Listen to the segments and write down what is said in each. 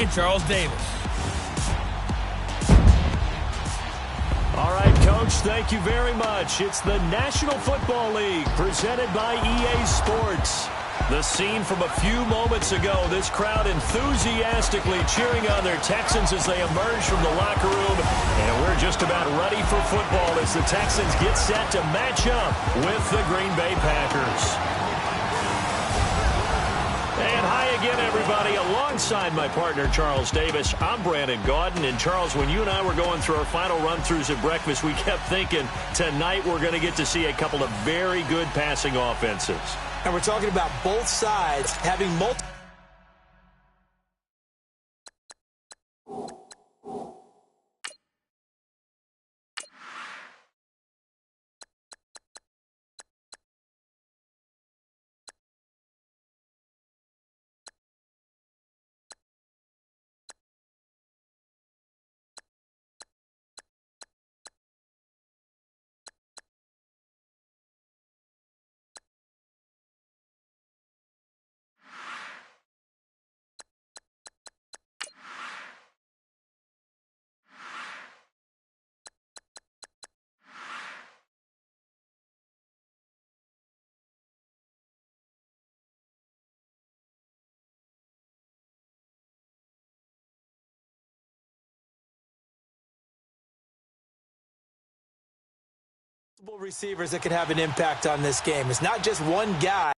and Charles Davis. All right, Coach, thank you very much. It's the National Football League presented by EA Sports. The scene from a few moments ago, this crowd enthusiastically cheering on their Texans as they emerge from the locker room. And we're just about ready for football as the Texans get set to match up with the Green Bay Packers. And hi again, everybody. Alongside my partner, Charles Davis, I'm Brandon Gaudin. And, Charles, when you and I were going through our final run-throughs at breakfast, we kept thinking tonight we're going to get to see a couple of very good passing offenses. And we're talking about both sides having multiple. Receivers that could have an impact on this game. It's not just one guy.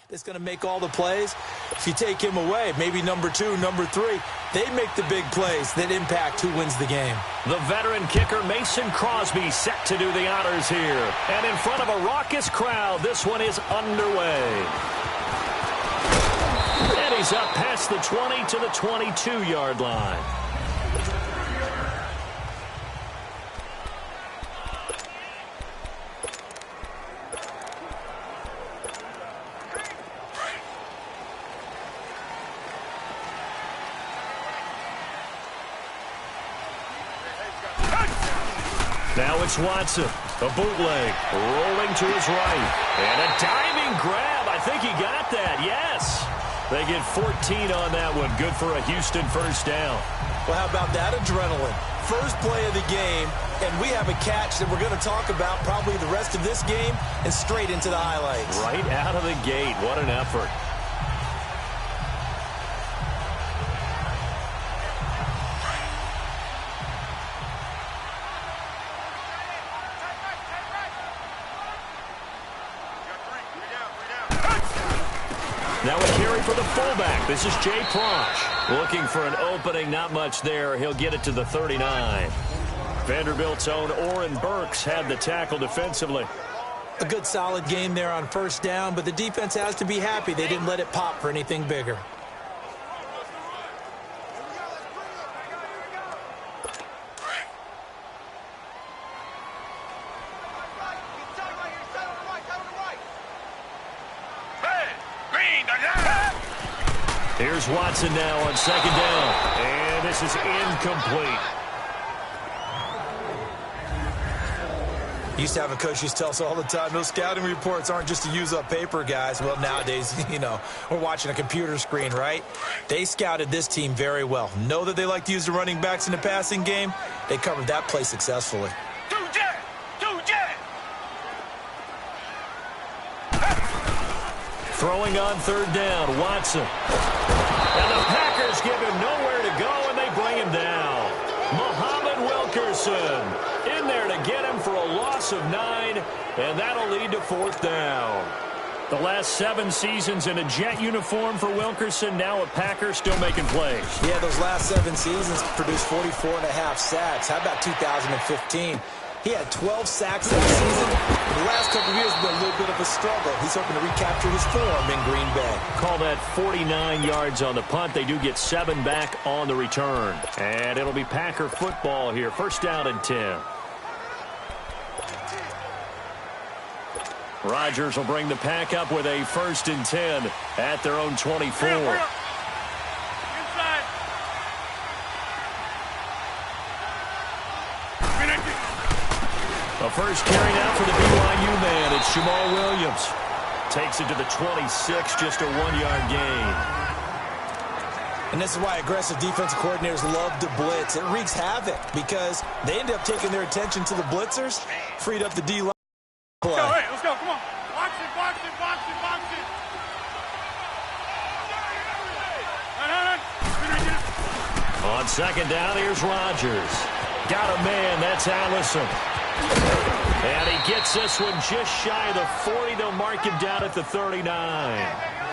That's going to make all the plays. If you take him away, maybe number 2, number 3, they make the big plays that impact who wins the game. The veteran kicker Mason Crosby set to do the honors here. And in front of a raucous crowd, this one is underway. And he's up past the 20 to the 22-yard line. Now it's Watson, a bootleg, rolling to his right, and a diving grab. I think he got that, yes. They get 14 on that one. Good for a Houston first down. Well, how about that adrenaline? First play of the game, and we have a catch that we're going to talk about probably the rest of this game and straight into the highlights. Right out of the gate. What an effort. Now a carry for the fullback. This is Jay Prosch. Looking for an opening, not much there. He'll get it to the 39. Vanderbilt's own Oren Burks had the tackle defensively. A good solid game there on first down, but the defense has to be happy they didn't let it pop for anything bigger. Here's Watson now on second down. And this is incomplete. Used to have a coach used to tell us all the time, those scouting reports aren't just to use up paper, guys. Well, nowadays, we're watching a computer screen, right? They scouted this team very well. Know that they like to use the running backs in the passing game. They covered that play successfully. Throwing on third down, Watson. And the Packers give him nowhere to go, and they bring him down. Muhammad Wilkerson in there to get him for a loss of 9, and that'll lead to fourth down. The last 7 seasons in a Jet uniform for Wilkerson, now a Packer, still making plays. Yeah, those last 7 seasons produced 44.5 sacks. How about 2015? He had 12 sacks that season. The last couple of years have been a little bit of a struggle. He's hoping to recapture his form in Green Bay. Call that 49 yards on the punt. They do get 7 back on the return. And it'll be Packer football here. First down and 10. Rodgers will bring the Pack up with a first and 10 at their own 24. A first carry now for the BYU man. It's Jamal Williams. Takes it to the 26, just a 1-yard gain. And this is why aggressive defensive coordinators love to blitz. It wreaks havoc because they end up taking their attention to the blitzers, freed up the D-line play. Let's go, come on. Box it. On second down, here's Rodgers. Got a man, that's Allison. And he gets this one just shy of the 40. They'll mark him down at the 39.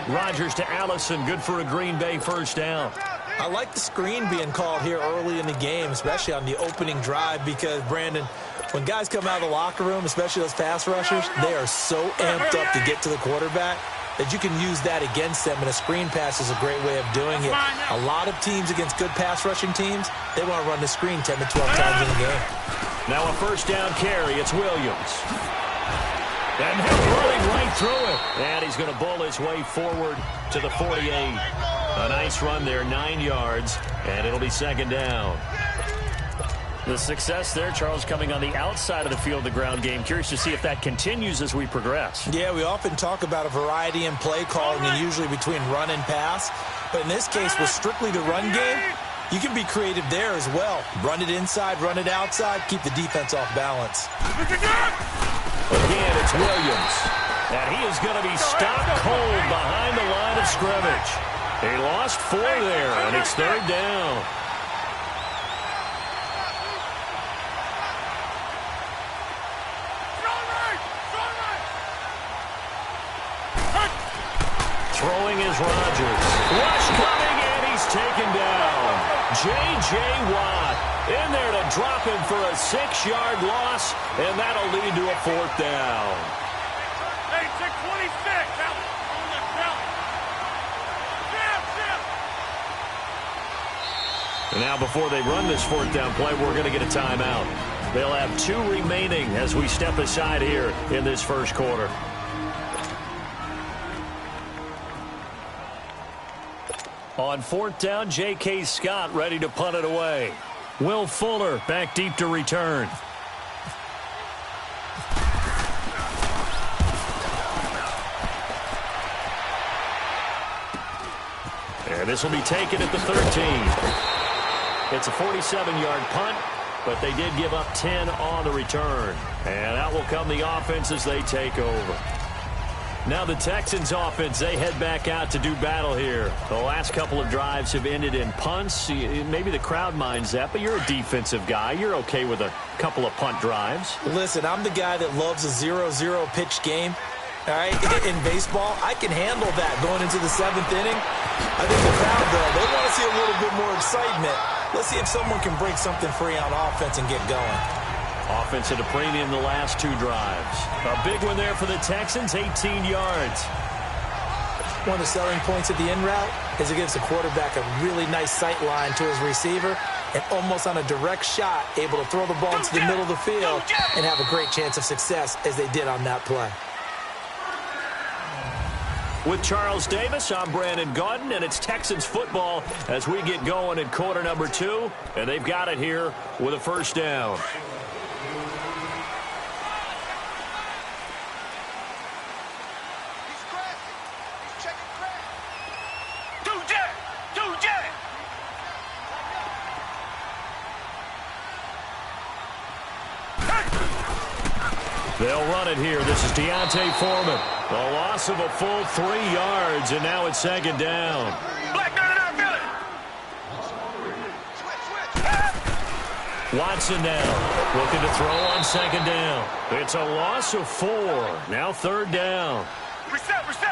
Rodgers to Allison, good for a Green Bay first down. I like the screen being called here early in the game, especially on the opening drive, because, Brandon, when guys come out of the locker room, especially those pass rushers, they are so amped up to get to the quarterback that you can use that against them, and a screen pass is a great way of doing it. A lot of teams against good pass rushing teams, they want to run the screen 10 to 12 times in a game. Now a first down carry. It's Williams. And he's running right through it. And he's going to bull his way forward to the 48. A nice run there, 9 yards, and it'll be second down. The success there, Charles, coming on the outside of the field, the ground game. Curious to see if that continues as we progress. Yeah, we often talk about a variety in play calling and usually between run and pass. But in this case, with strictly the run game, you can be creative there as well. Run it inside, run it outside, keep the defense off balance. Again, it's Williams. And he is going to be stopped cold behind the line of scrimmage. He lost 4 there, and it's third down. Throwing is Rodgers. Rush coming, and he's taken down. J.J. Watt in there to drop him for a 6-yard loss, and that'll lead to a fourth down. Hey, 626. Out. And now before they run this fourth down play, we're going to get a timeout. They'll have 2 remaining as we step aside here in this first quarter. On fourth down, J.K. Scott ready to punt it away. Will Fuller back deep to return. And this will be taken at the 13. It's a 47-yard punt, but they did give up 10 on the return. And out will come the offense as they take over. Now the Texans offense, they head back out to do battle here. The last couple of drives have ended in punts. Maybe the crowd minds that, but you're a defensive guy. You're okay with a couple of punt drives. Listen, I'm the guy that loves a 0-0 pitch game. All right, in baseball, I can handle that going into the 7th inning. I think the crowd, though, they want to see a little bit more excitement. Let's see if someone can break something free on offense and get going. Offense at a premium the last 2 drives. A big one there for the Texans, 18 yards. One of the selling points of the in route is it gives the quarterback a really nice sight line to his receiver and almost on a direct shot able to throw the ball into the middle of the field and have a great chance of success as they did on that play. With Charles Davis, I'm Brandon Gaudin, and it's Texans football as we get going in quarter number 2, and they've got it here with a first down. They'll run it here. This is Deontay Foreman. A loss of a full 3 yards, and now it's second down. Watson now looking to throw on second down. It's a loss of 4. Now third down. Reset. Reset.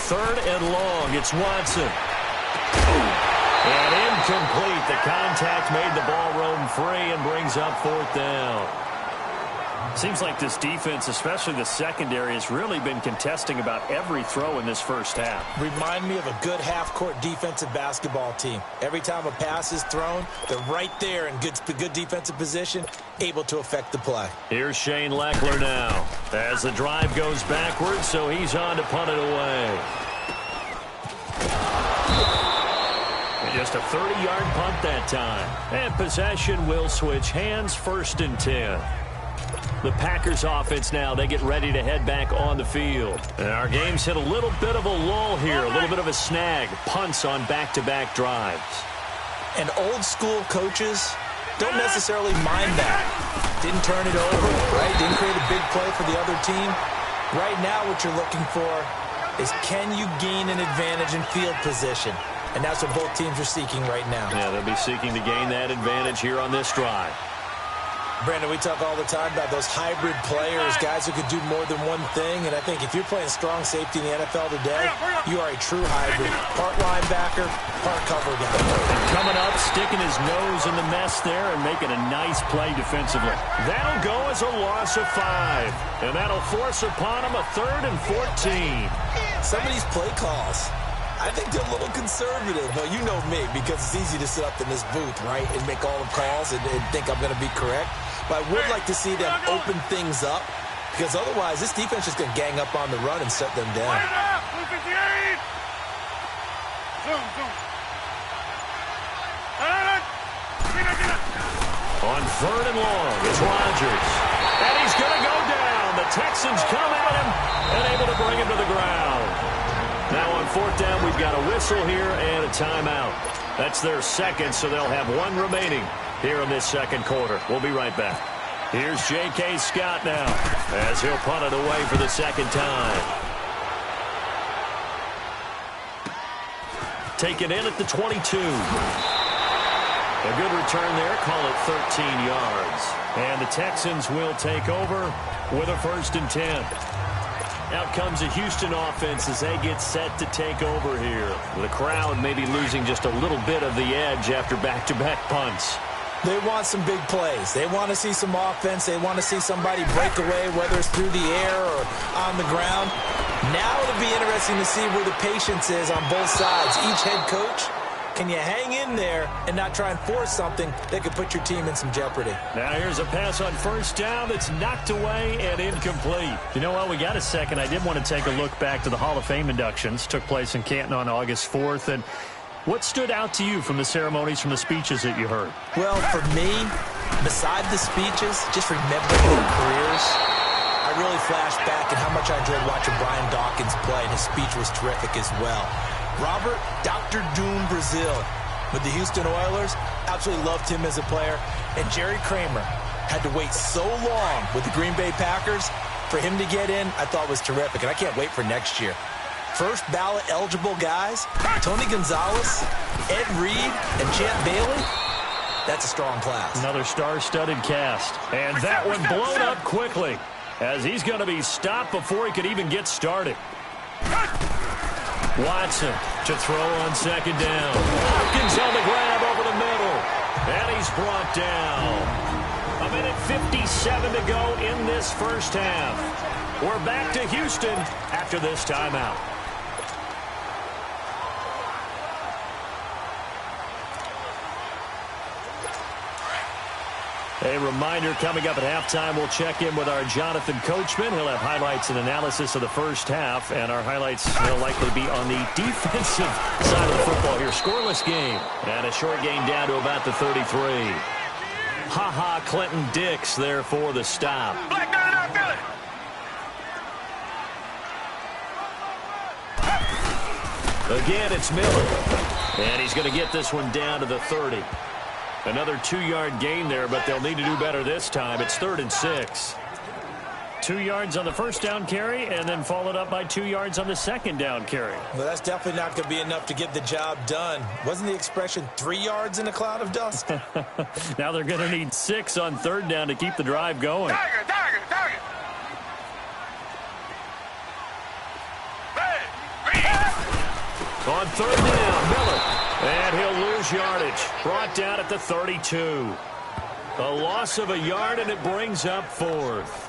Third and long. It's Watson. And incomplete. The contact made the ball roam free and brings up fourth down. Seems like this defense, especially the secondary, has really been contesting about every throw in this first half. Remind me of a good half-court defensive basketball team. Every time a pass is thrown, they're right there in good defensive position, able to affect the play. Here's Shane Leckler now as the drive goes backwards, so he's on to punt it away. Just a 30-yard punt that time. And possession will switch hands, first and 10. The Packers offense now, they get ready to head back on the field. And our game's hit a little bit of a lull here, a little bit of a snag. Punts on back-to-back drives. And old-school coaches don't necessarily mind that. Didn't turn it over, right? Didn't create a big play for the other team. Right now what you're looking for is can you gain an advantage in field position? And that's what both teams are seeking right now. Yeah, they'll be seeking to gain that advantage here on this drive. Brandon, we talk all the time about those hybrid players, guys who could do more than one thing. And I think if you're playing strong safety in the NFL today, you are a true hybrid. Part linebacker, part cover guy. And coming up, sticking his nose in the mess there and making a nice play defensively. That'll go as a loss of 5. And that'll force upon him a 3rd and 14. Some of these play calls, I think they're a little conservative. Well, you know me, because it's easy to sit up in this booth, right, and make all the calls and think I'm going to be correct. But I would like to see them open things up, because otherwise this defense is going to gang up on the run and shut them down. On 3rd and long, it's Rodgers. And he's going to go down. The Texans come at him and able to bring him to the ground. Now on 4th down, we've got a whistle here and a timeout. That's their second, so they'll have 1 remaining here in this second quarter. We'll be right back. Here's J.K. Scott now as he'll punt it away for the second time. Taken in at the 22. A good return there, call it 13 yards. And the Texans will take over with a 1st and 10. Out comes the Houston offense as they get set to take over here. The crowd maybe losing just a little bit of the edge after back-to-back punts. They want some big plays. They want to see some offense. They want to see somebody break away, whether it's through the air or on the ground. Now it'll be interesting to see where the patience is on both sides. Each head coach, can you hang in there and not try and force something that could put your team in some jeopardy? Now here's a pass on 1st down that's knocked away and incomplete. You know what? We got a second. I did want to take a look back to the Hall of Fame inductions. Took place in Canton on August 4th. And what stood out to you from the ceremonies, from the speeches that you heard? Well, for me, beside the speeches, just remembering their careers, I really flashed back at how much I enjoyed watching Brian Dawkins play, and his speech was terrific as well. Robert Dr. Doom Brazil with the Houston Oilers, absolutely loved him as a player. And Jerry Kramer had to wait so long with the Green Bay Packers. For him to get in, I thought was terrific, and I can't wait for next year. First ballot eligible guys, Tony Gonzalez, Ed Reed, and Champ Bailey. That's a strong class. Another star-studded cast. And that one blown up quickly as he's going to be stopped before he could even get started. Watson to throw on second down. Hopkins on the grab over the middle. And he's brought down. 1:57 to go in this first half. We're back to Houston after this timeout. A reminder, coming up at halftime, we'll check in with our Jonathan Coachman. He'll have highlights and analysis of the first half, and our highlights will likely be on the defensive side of the football here. Scoreless game, and a short gain down to about the 33. Ha-ha, Clinton Dix there for the stop. Again, it's Miller, and he's going to get this one down to the 30. Another 2-yard gain there, but they'll need to do better this time. It's 3rd and 6. 2 yards on the first down carry, and then followed up by 2 yards on the second down carry. Well, that's definitely not going to be enough to get the job done. Wasn't the expression 3 yards in a cloud of dust? Now they're going to need 6 on 3rd down to keep the drive going. Target. On 3rd down, Miller. And he'll lose yardage. Brought down at the 32. A loss of a yard, and it brings up 4th.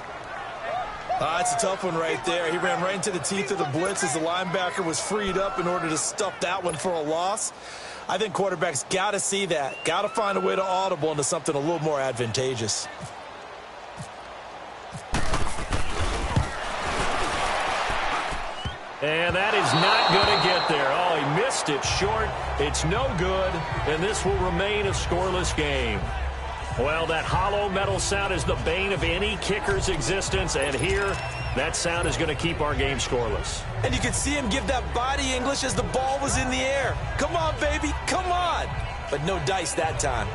It's a tough one right there. He ran right into the teeth of the blitz as the linebacker was freed up in order to stuff that one for a loss. I think quarterbacks got to see that. Got to find a way to audible into something a little more advantageous. And that is not going to get there. Oh, he missed it short. It's no good, and this will remain a scoreless game. Well, that hollow metal sound is the bane of any kicker's existence, and here, that sound is going to keep our game scoreless. And you could see him give that body English as the ball was in the air. Come on, baby, come on. But no dice that time.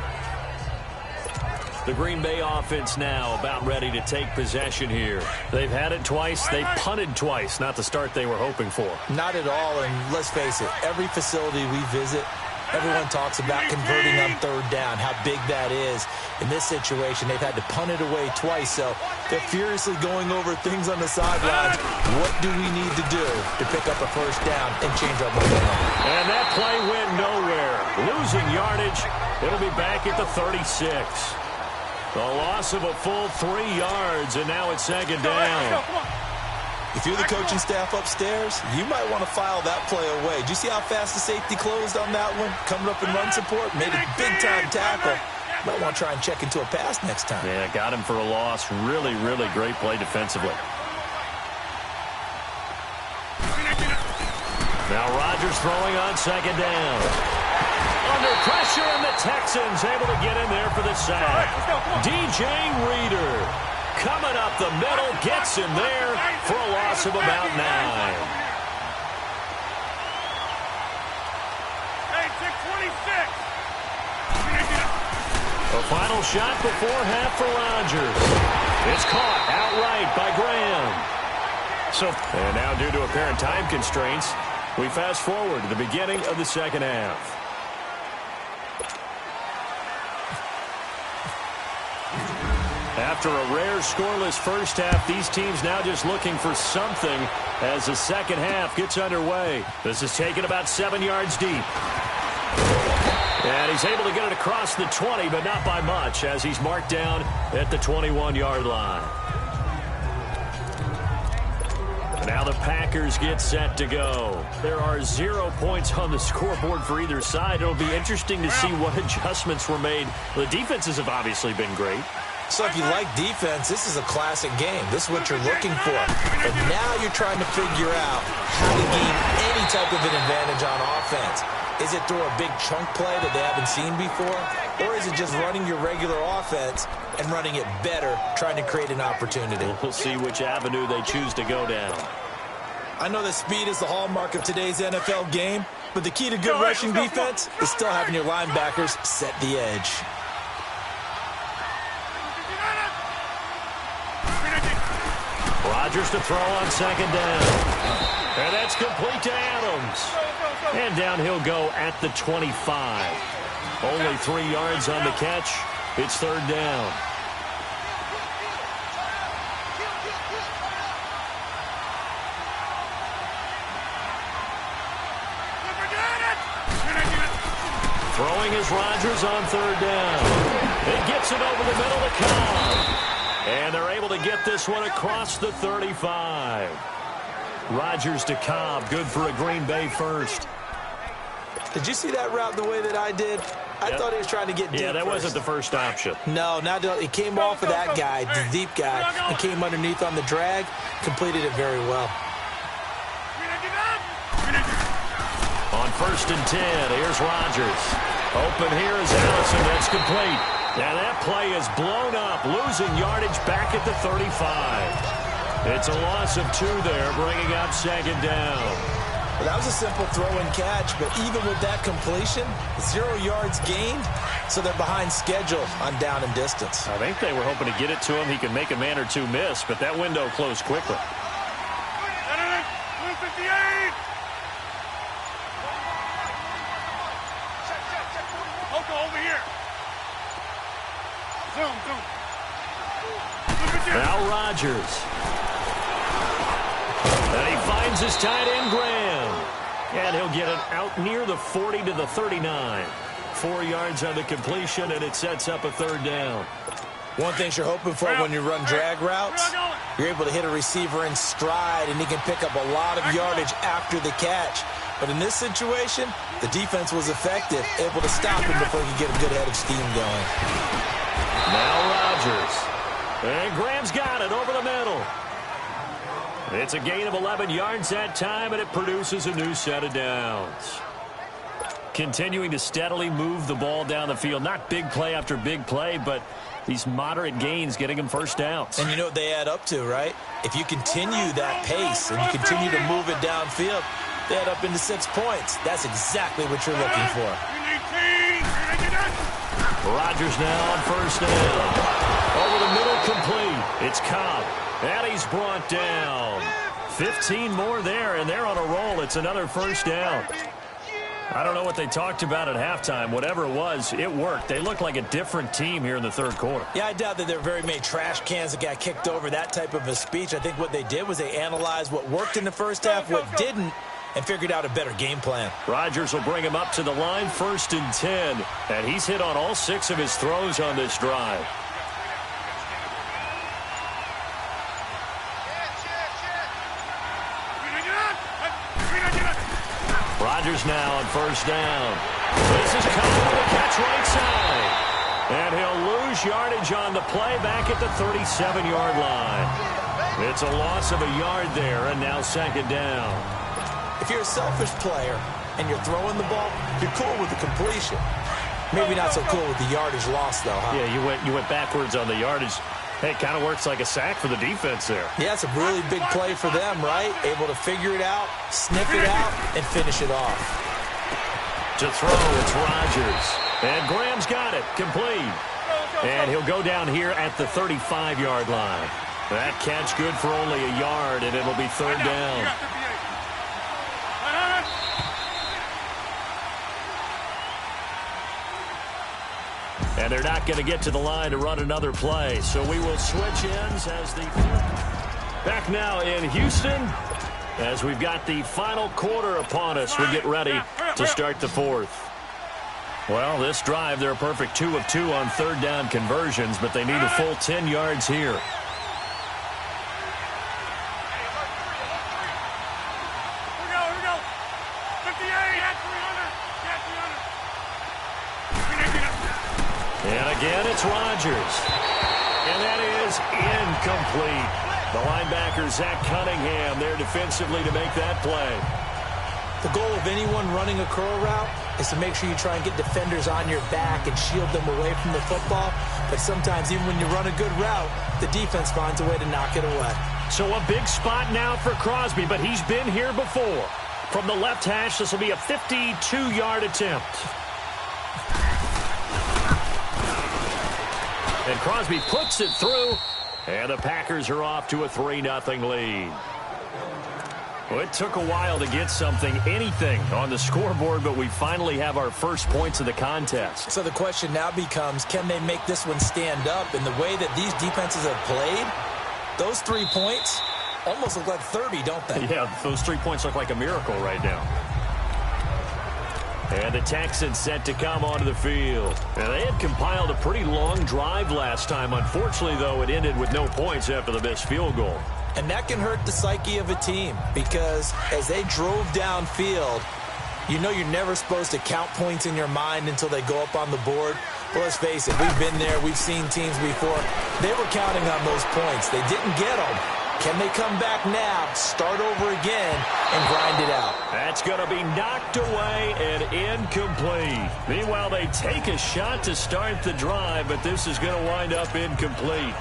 The Green Bay offense now about ready to take possession here. They've had it twice. They've punted twice. Not the start they were hoping for. Not at all, and let's face it, every facility we visit, everyone talks about converting on 3rd down, how big that is. In this situation, they've had to punt it away twice, so they're furiously going over things on the sidelines. What do we need to do to pick up a 1st down and change our momentum? And that play went nowhere. Losing yardage. It'll be back at the 36. The loss of a full 3 yards, and now it's 2nd down. If you're the coaching staff upstairs, you might want to file that play away. Did you see how fast the safety closed on that one? Coming up in run support, made a big-time tackle. Might want to try and check into a pass next time. Yeah, got him for a loss. Really, really great play defensively. Now Rodgers throwing on 2nd down. Under pressure, and the Texans able to get in there for the sack. DJ Reader coming up the middle, gets in there for a loss of about 9. Hey, 6:26. A final shot before half for Rodgers. It's caught outright by Graham. And now, due to apparent time constraints, we fast forward to the beginning of the 2nd half. After a rare scoreless first half, these teams now just looking for something as the 2nd half gets underway. This is taken about 7 yards deep. And he's able to get it across the 20, but not by much, as he's marked down at the 21-yard line. Now the Packers get set to go. There are 0 points on the scoreboard for either side. It'll be interesting to see what adjustments were made. The defenses have obviously been great. So if you like defense, this is a classic game. This is what you're looking for. But now you're trying to figure out how to gain any type of an advantage on offense. Is it through a big chunk play that they haven't seen before? Or is it just running your regular offense and running it better, trying to create an opportunity? We'll see which avenue they choose to go down. I know that speed is the hallmark of today's NFL game, but the key to good rushing defense is still having your linebackers set the edge. Rodgers to throw on 2nd down. And that's complete to Adams. And down he'll go at the 25. Only 3 yards on the catch. It's 3rd down. Throwing is Rodgers on 3rd down. He gets it over the middle to Cobb. And they're able to get this one across the 35. Rodgers to Cobb, good for a Green Bay first. Did you see that route the way that I did? I thought he was trying to get deep. Yeah, that wasn't the first option. No, he came off of that guy, the deep guy, and came underneath on the drag, completed it very well. On 1st and 10, here's Rodgers. Open here is Allison. That's complete. And that play is blown up, losing yardage back at the 35. It's a loss of 2 there, bringing up 2nd down. Well, that was a simple throw and catch, but even with that completion, 0 yards gained, so they're behind schedule on down and distance. I think they were hoping to get it to him. He could make a man or 2 miss, but that window closed quickly. Over here. Zoom. Now Rodgers. And he finds his tight end, Graham. And he'll get it out near the 40 to the 39. 4 yards on the completion, and it sets up a 3rd down. One thing you're hoping for when you run drag routes, you're able to hit a receiver in stride, and he can pick up a lot of yardage after the catch. But in this situation, the defense was effective, able to stop him before he could get a good head of steam going. Now Rodgers. And Graham's got it over the middle. It's a gain of 11 yards that time, and it produces a new set of downs. Continuing to steadily move the ball down the field. Not big play after big play, but these moderate gains getting him 1st downs. And you know what they add up to, right? If you continue that pace and you continue to move it downfield, they add up into 6 points. That's exactly what you're looking for. Rodgers now on 1st down. Over the middle, complete. It's Cobb. And he's brought down. 15 more there, and they're on a roll. It's another 1st down. I don't know what they talked about at halftime. Whatever it was, it worked. They look like a different team here in the 3rd quarter. Yeah, I doubt that there were very many trash cans that got kicked over, that type of a speech. I think what they did was they analyzed what worked in the 1st half, what didn't, and figured out a better game plan. Rodgers will bring him up to the line, 1st and 10. And he's hit on all 6 of his throws on this drive. Rodgers now on 1st down. This is Cobb with a catch right side. And he'll lose yardage on the play back at the 37-yard line. It's a loss of a yard there, and now 2nd down. If you're a selfish player and you're throwing the ball, you're cool with the completion. Maybe not so cool with the yardage loss, though, huh? Yeah, you went backwards on the yardage. Hey, it kind of works like a sack for the defense there. Yeah, it's a really big play for them, right? Able to figure it out, sniff it out, and finish it off. To throw, it's Rodgers. And Graham's got it, complete. And he'll go down here at the 35-yard line. That catch good for only a yard, and it'll be 3rd down. And they're not going to get to the line to run another play. So we will switch ends as the... Back now in Houston as we've got the final quarter upon us. We get ready to start the 4th. Well, this drive, they're a perfect 2 of 2 on 3rd down conversions, but they need a full 10 yards here. And again, it's Rodgers. And that is incomplete. The linebacker, Zach Cunningham, there defensively to make that play. The goal of anyone running a curl route is to make sure you try and get defenders on your back and shield them away from the football. But sometimes, even when you run a good route, the defense finds a way to knock it away. So a big spot now for Crosby, but he's been here before. From the left hash, this will be a 52-yard attempt. And Crosby puts it through, and the Packers are off to a 3-0 lead. Well, it took a while to get anything on the scoreboard, but we finally have our first points of the contest. So the question now becomes, can they make this one stand up? In the way that these defenses have played, those 3 points almost look like 30, don't they? Yeah, those 3 points look like a miracle right now. And the Texans set to come onto the field. Now, they had compiled a pretty long drive last time. Unfortunately, though, it ended with no points after the missed field goal. And that can hurt the psyche of a team because as they drove downfield, You know you're never supposed to count points in your mind until they go up on the board. Well, let's face it, we've been there. We've seen teams before. They were counting on those points. They didn't get them. Can they come back now, start over again, and grind it out? That's going to be knocked away and incomplete. Meanwhile, they take a shot to start the drive, but this is going to wind up incomplete.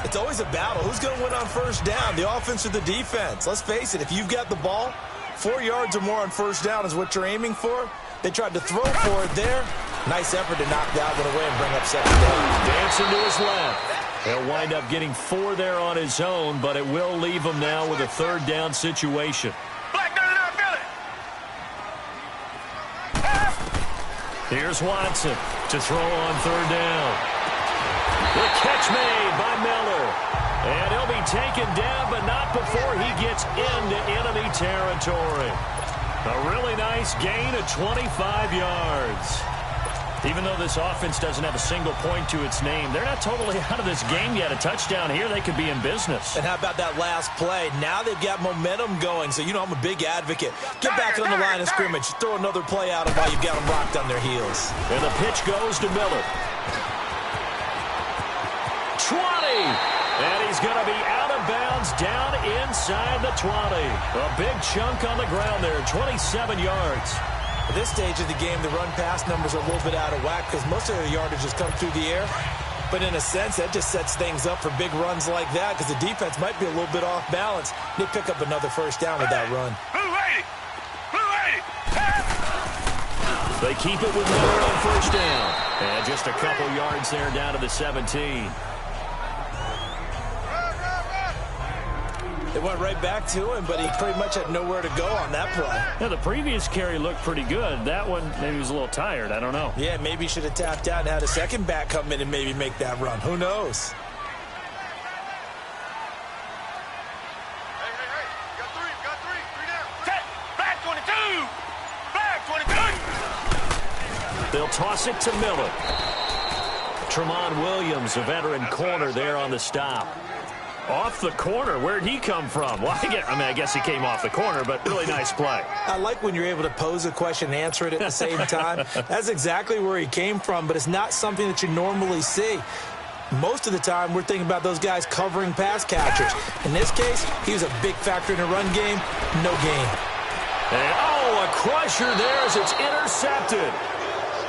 It's always a battle. Who's going to win on first down, the offense or the defense? Let's face it, if you've got the ball, 4 yards or more on first down is what you're aiming for. They tried to throw for it there. Nice effort to knock that one away and bring up second down. Dancing to his left. He'll wind up getting 4 there on his own, but it will leave him now with a third down situation. Here's Watson to throw on third down. The catch made by Miller. And he'll be taken down, but not before he gets into enemy territory. A really nice gain of 25 yards. Even though this offense doesn't have a single point to its name, they're not totally out of this game yet. A touchdown here, they could be in business. And how about that last play? Now they've got momentum going, so you know I'm a big advocate. Get back on the line of scrimmage. Throw another play out of while you've got them locked on their heels. And the pitch goes to Miller. 20! And he's going to be out of bounds down inside the 20. A big chunk on the ground there, 27 yards. At this stage of the game, the run-pass numbers are a little bit out of whack because most of their yardage has come through the air. But in a sense, that just sets things up for big runs like that because the defense might be a little bit off balance. They pick up another first down with that run. They keep it with Miller on first down. And just a couple yards there down to the 17. They went right back to him, but he pretty much had nowhere to go on that play. Yeah, the previous carry looked pretty good. That one, maybe he was a little tired. I don't know. Yeah, maybe he should have tapped out and had a second back come in and maybe make that run. Who knows? Hey. Got three down. Set. Back 22. Back 22. They'll toss it to Miller. Tremont Williams, a veteran corner there on the stop. Off the corner. Where'd he come from? Well, I guess he came off the corner, but really nice play. I like when you're able to pose a question and answer it at the same time. That's exactly where he came from, but it's not something that you normally see. Most of the time, we're thinking about those guys covering pass catchers. In this case, he was a big factor in the run game. No gain. And, a crusher there as it's intercepted.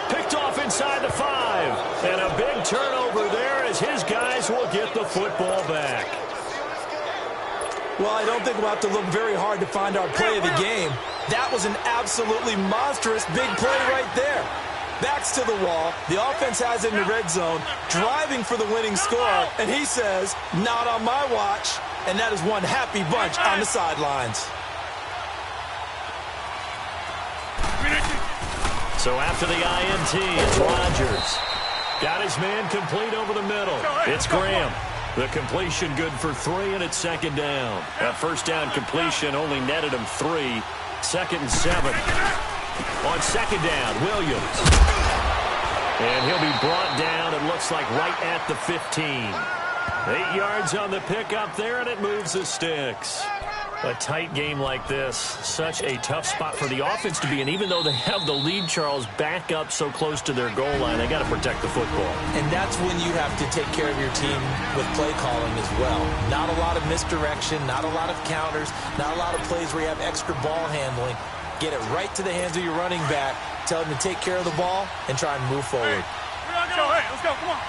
Picked off inside the 5. And a big turnover there as his guys will get the football back. Well, I don't think we'll have to look very hard to find our play of the game. That was an absolutely monstrous big play right there. Backs to the wall. The offense has it in the red zone, driving for the winning score. And he says, not on my watch. And that is one happy bunch on the sidelines. So after the INT, it's Rodgers. Got his man complete over the middle. It's Graham. The completion good for 3, and it's second down. That first down completion only netted him 3. Second and 7. On second down, Williams. And he'll be brought down, it looks like right at the 15. 8 yards on the pickup there, and it moves the sticks. A tight game like this, such a tough spot for the offense to be in. Even though they have the lead, Charles, back up so close to their goal line, they got to protect the football. And that's when you have to take care of your team with play calling as well. Not a lot of misdirection, not a lot of counters, not a lot of plays where you have extra ball handling. Get it right to the hands of your running back, tell them to take care of the ball, and try and move forward. Hey, let's go, come on.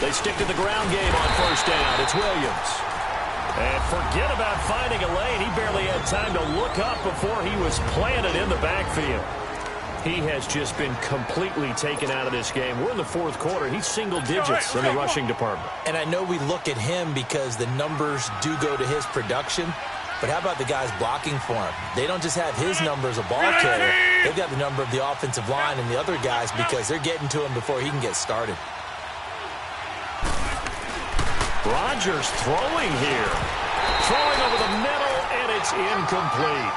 They stick to the ground game on first down. It's Williams. And forget about finding a lane. He barely had time to look up before he was planted in the backfield. He has just been completely taken out of this game. We're in the fourth quarter. He's single digits in the rushing department. And I know we look at him because the numbers do go to his production. But how about the guys blocking for him? They don't just have his number as a ball carrier. They've got the number of the offensive line and the other guys because they're getting to him before he can get started. Rodgers throwing here. Throwing over the middle, and it's incomplete.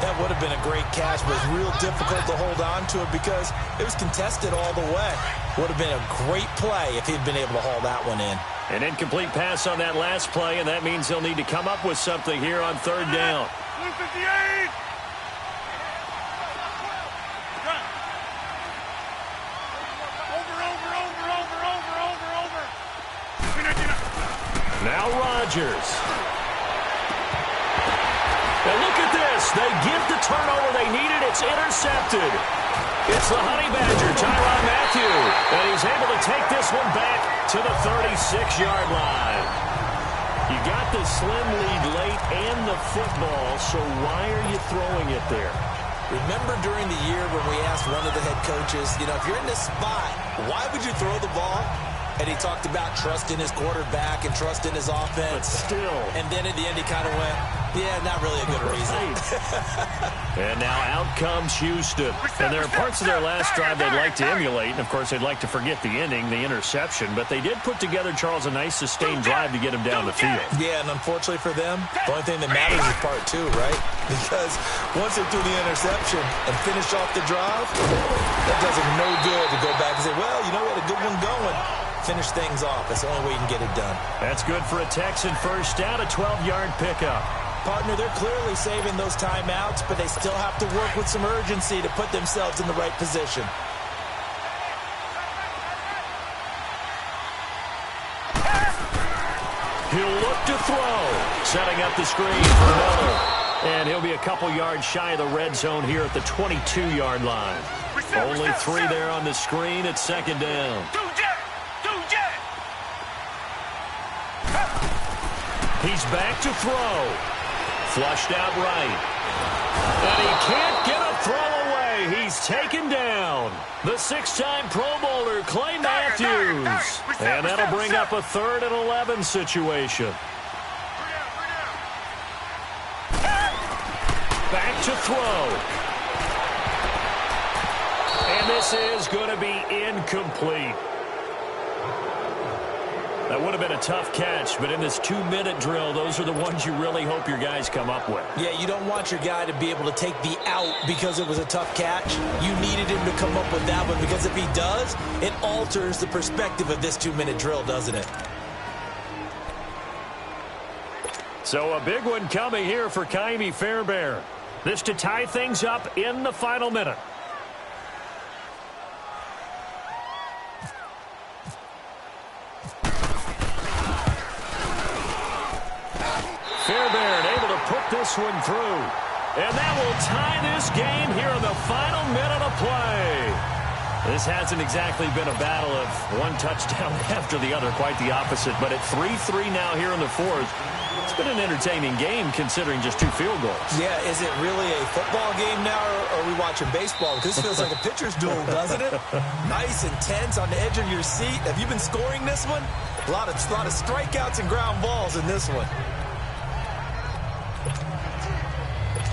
That would have been a great catch, but it was real difficult to hold on to it because it was contested all the way. Would have been a great play if he'd been able to haul that one in. An incomplete pass on that last play, and that means they'll need to come up with something here on third down. 58. Now Rodgers. And look at this. They get the turnover they needed. It's intercepted. It's the Honey Badger, Tyrann Mathieu. And he's able to take this one back to the 36-yard line. You got the slim lead late and the football, so why are you throwing it there? Remember during the year when we asked one of the head coaches, if you're in this spot, why would you throw the ball? And he talked about trusting his quarterback and trusting his offense. But still. And then at the end he kind of went, yeah, not really a good reason. And now out comes Houston. And there are parts of their last drive they'd like to emulate. And, of course, they'd like to forget the ending, the interception. But they did put together, Charles, a nice sustained drive to get him down the field. Yeah, and unfortunately for them, the only thing that matters is part two, right? Because once they threw the interception and finished off the drive, that does them no good to go back and say, well, we had a good one going. Finish things off. That's the only way you can get it done. That's good for a Texan first down, a 12-yard pickup. Partner, they're clearly saving those timeouts, but they still have to work with some urgency to put themselves in the right position. He'll look to throw. Setting up the screen for Miller. And he'll be a couple yards shy of the red zone here at the 22-yard line. Only 3 there on the screen at second down. He's back to throw. Flushed out right. And he can't get a throw away. He's taken down. The 6-time Pro Bowler, Clay Matthews. And that'll bring up a 3rd and 11 situation. Back to throw. And this is going to be incomplete. That would have been a tough catch, but in this 2-minute drill, those are the ones you really hope your guys come up with. Yeah, you don't want your guy to be able to take the out because it was a tough catch. You needed him to come up with that one because if he does, it alters the perspective of this 2-minute drill, doesn't it? So a big one coming here for Ka'imi Fairbairn. This to tie things up in the final minute. Fairbairn able to put this one through. And that will tie this game here in the final minute of play. This hasn't exactly been a battle of one touchdown after the other, quite the opposite. But at 3-3 now here in the fourth, it's been an entertaining game considering just 2 field goals. Yeah, is it really a football game now, or are we watching baseball? Because this feels like a pitcher's duel, doesn't it? Nice and tense on the edge of your seat. Have you been scoring this one? A lot of strikeouts and ground balls in this one.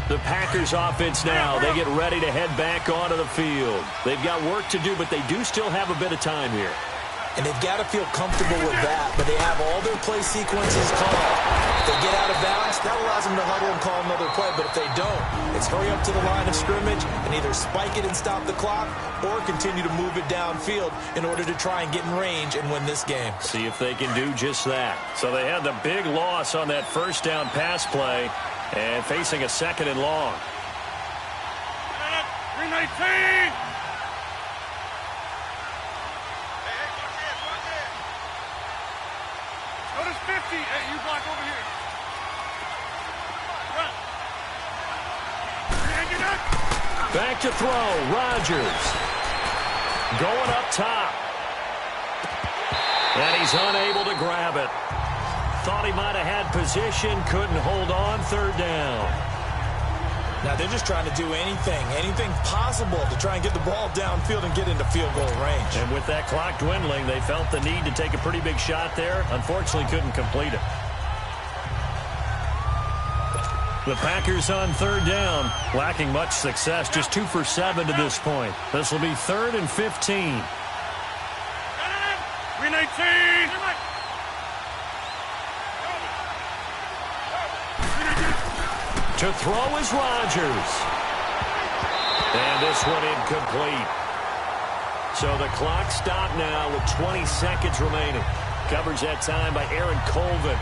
The Packers offense now, they get ready to head back onto the field. They've got work to do, but they do still have a bit of time here. And they've got to feel comfortable with that, but they have all their play sequences called. If they get out of bounds, that allows them to huddle and call another play, but if they don't, it's hurry up to the line of scrimmage and either spike it and stop the clock or continue to move it downfield in order to try and get in range and win this game. See if they can do just that. So they had the big loss on that first down pass play. And facing a 2nd and long. 319. Notice 50. Hey, you block over here. Run. Back to throw. Rodgers. Going up top. And he's unable to grab it. Thought he might have had position, couldn't hold on, 3rd down. Now they're just trying to do anything possible to try and get the ball downfield and get into field goal range. And with that clock dwindling, they felt the need to take a pretty big shot there. Unfortunately, couldn't complete it. The Packers on 3rd down, lacking much success, just 2 for 7 to this point. This will be 3rd and 15. 319. To throw is Rodgers. And this one incomplete. So the clock stopped now with 20 seconds remaining. Coverage that time by Aaron Colvin.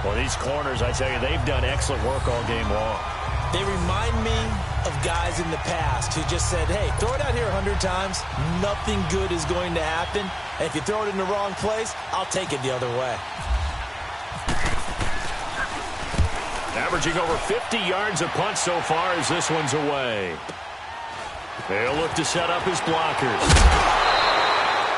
Well, these corners, I tell you, they've done excellent work all game long. They remind me of guys in the past who just said, hey, throw it out here 100 times. Nothing good is going to happen. And if you throw it in the wrong place, I'll take it the other way. Averaging over 50 yards a punt so far as this one's away. They'll look to set up his blockers.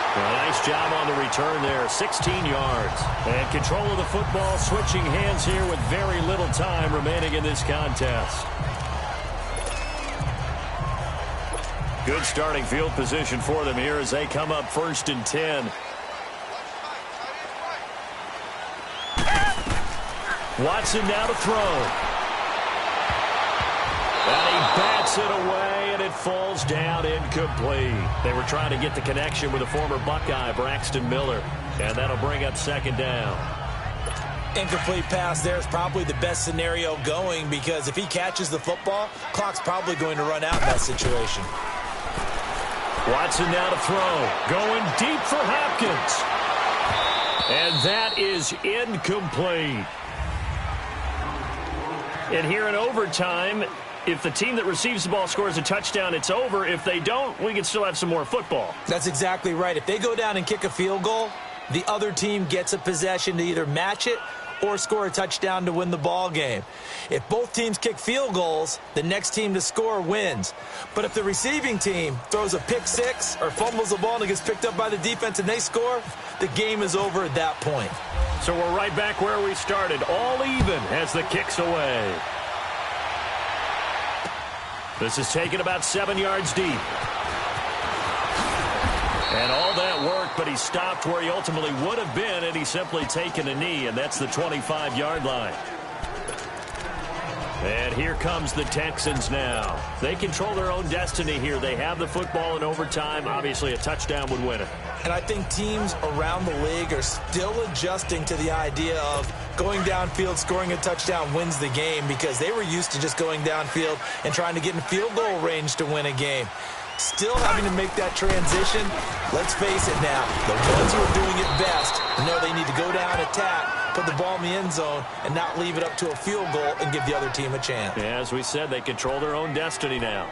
A nice job on the return there, 16 yards. And control of the football, switching hands here with very little time remaining in this contest. Good starting field position for them here as they come up 1st and 10. Watson now to throw. And he bats it away, and it falls down incomplete. They were trying to get the connection with the former Buckeye, Braxton Miller. And that'll bring up 2nd down. Incomplete pass there is probably the best scenario going because if he catches the football, clock's probably going to run out in that situation. Watson now to throw. Going deep for Hopkins. And that is incomplete. And here in overtime, if the team that receives the ball scores a touchdown, it's over. If they don't, we can still have some more football. That's exactly right. If they go down and kick a field goal, the other team gets a possession to either match it or score a touchdown to win the ball game. If both teams kick field goals, the next team to score wins. But if the receiving team throws a pick six or fumbles the ball and it gets picked up by the defense and they score, the game is over at that point. So we're right back where we started, all even as the kick's away. This is taken about 7 yards deep. And all that work, but he stopped where he ultimately would have been, and he's simply taken a knee, and that's the 25-yard line. And here comes the Texans now. They control their own destiny here. They have the football in overtime. Obviously, a touchdown would win it. And I think teams around the league are still adjusting to the idea of going downfield, scoring a touchdown wins the game because they were used to just going downfield and trying to get in field goal range to win a game. Still having to make that transition. Let's face it now, the ones who are doing it best know they need to go down, attack, put the ball in the end zone, and not leave it up to a field goal and give the other team a chance. Yeah, as we said, they control their own destiny now.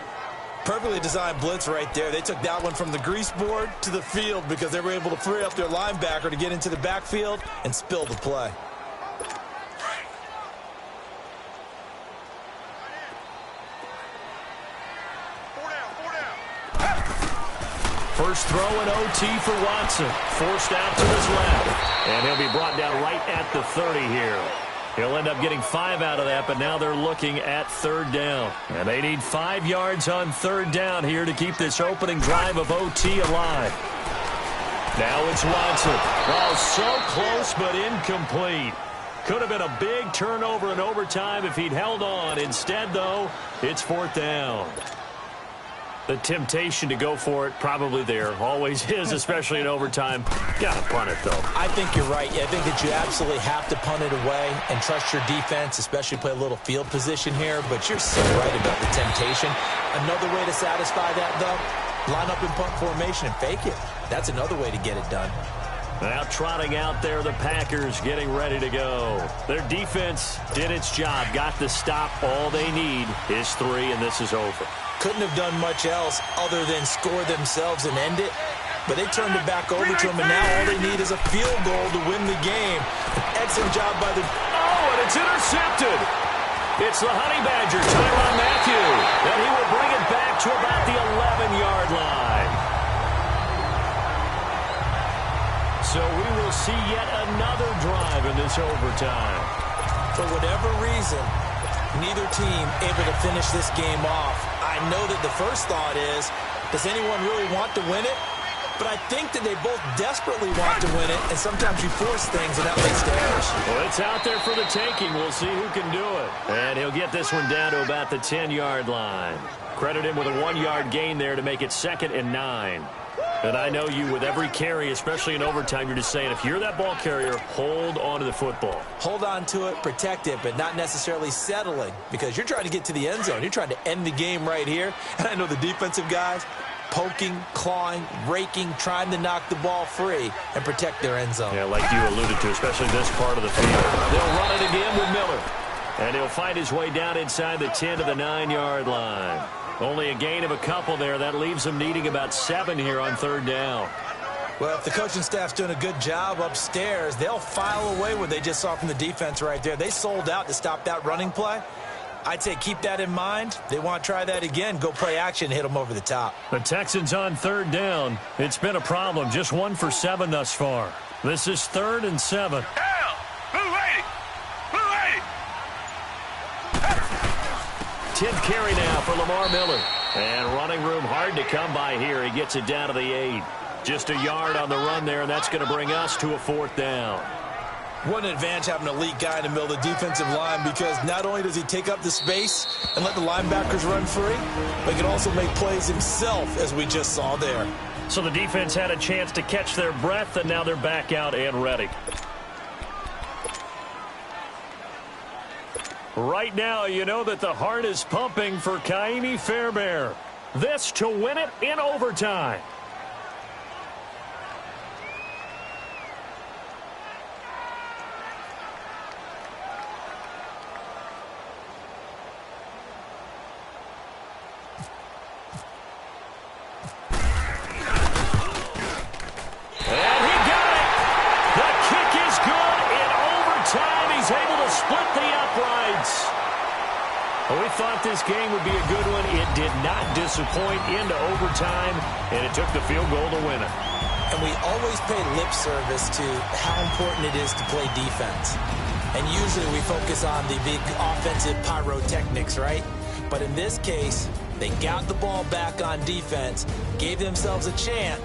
Perfectly designed blitz right there. They took that one from the grease board to the field because they were able to free up their linebacker to get into the backfield and spill the play. First throw in OT for Watson. Forced out to his left. And he'll be brought down right at the 30 here. He'll end up getting 5 out of that, but now they're looking at 3rd down. And they need 5 yards on 3rd down here to keep this opening drive of OT alive. Now it's Watson. Oh, so close, but incomplete. Could have been a big turnover in overtime if he'd held on. Instead, though, it's 4th down. The temptation to go for it, probably there. Always is, especially in overtime. Got to punt it, though. I think you're right. I think that you absolutely have to punt it away and trust your defense, especially play a little field position here. But you're so right about the temptation. Another way to satisfy that, though, line up in punt formation and fake it. That's another way to get it done. Now trotting out there, the Packers getting ready to go. Their defense did its job, got the stop. All they need is 3, and this is over. Couldn't have done much else other than score themselves and end it. But they turned it back over to them, and now all they need is a field goal to win the game. An excellent job by the... Oh, and it's intercepted. It's the Honey Badger, Tyrann Mathieu. And he will bring it back to about the 11-yard line. So we will see yet another drive in this overtime. For whatever reason, neither team able to finish this game off. I know that the first thought is, does anyone really want to win it? But I think that they both desperately want to win it, and sometimes you force things, and that leads to errors. Well, it's out there for the taking. We'll see who can do it. And he'll get this one down to about the 10-yard line. Credit him with a 1-yard gain there to make it 2nd and 9. And I know you, with every carry, especially in overtime, you're just saying, if you're that ball carrier, hold on to the football. Hold on to it, protect it, but not necessarily settling, because you're trying to get to the end zone. You're trying to end the game right here. And I know the defensive guys, poking, clawing, raking, trying to knock the ball free and protect their end zone. Yeah, like you alluded to, especially this part of the field. They'll run it again with Miller. And he'll fight his way down inside the 10 to the 9-yard line. Only a gain of a couple there. That leaves them needing about 7 here on 3rd down. Well, if the coaching staff's doing a good job upstairs, they'll file away what they just saw from the defense right there. They sold out to stop that running play. I'd say keep that in mind. They want to try that again. Go play action, hit them over the top. The Texans on 3rd down. It's been a problem. Just 1 for 7 thus far. This is 3rd and 7. Down! Blue 80! Blue 80! 10th carry now for Lamar Miller. And running room hard to come by here. He gets it down to the 8. Just a yard on the run there, and that's going to bring us to a 4th down. What an advantage having an elite guy in the middle of the defensive line, because not only does he take up the space and let the linebackers run free, but he can also make plays himself, as we just saw there. So the defense had a chance to catch their breath, and now they're back out and ready. Right now, you know that the heart is pumping for Kaimi Fairbairn. This to win it in overtime. We thought this game would be a good one. It did not disappoint into overtime, and it took the field goal to win it. And we always pay lip service to how important it is to play defense. And usually we focus on the big offensive pyrotechnics, right? But in this case, they got the ball back on defense, gave themselves a chance.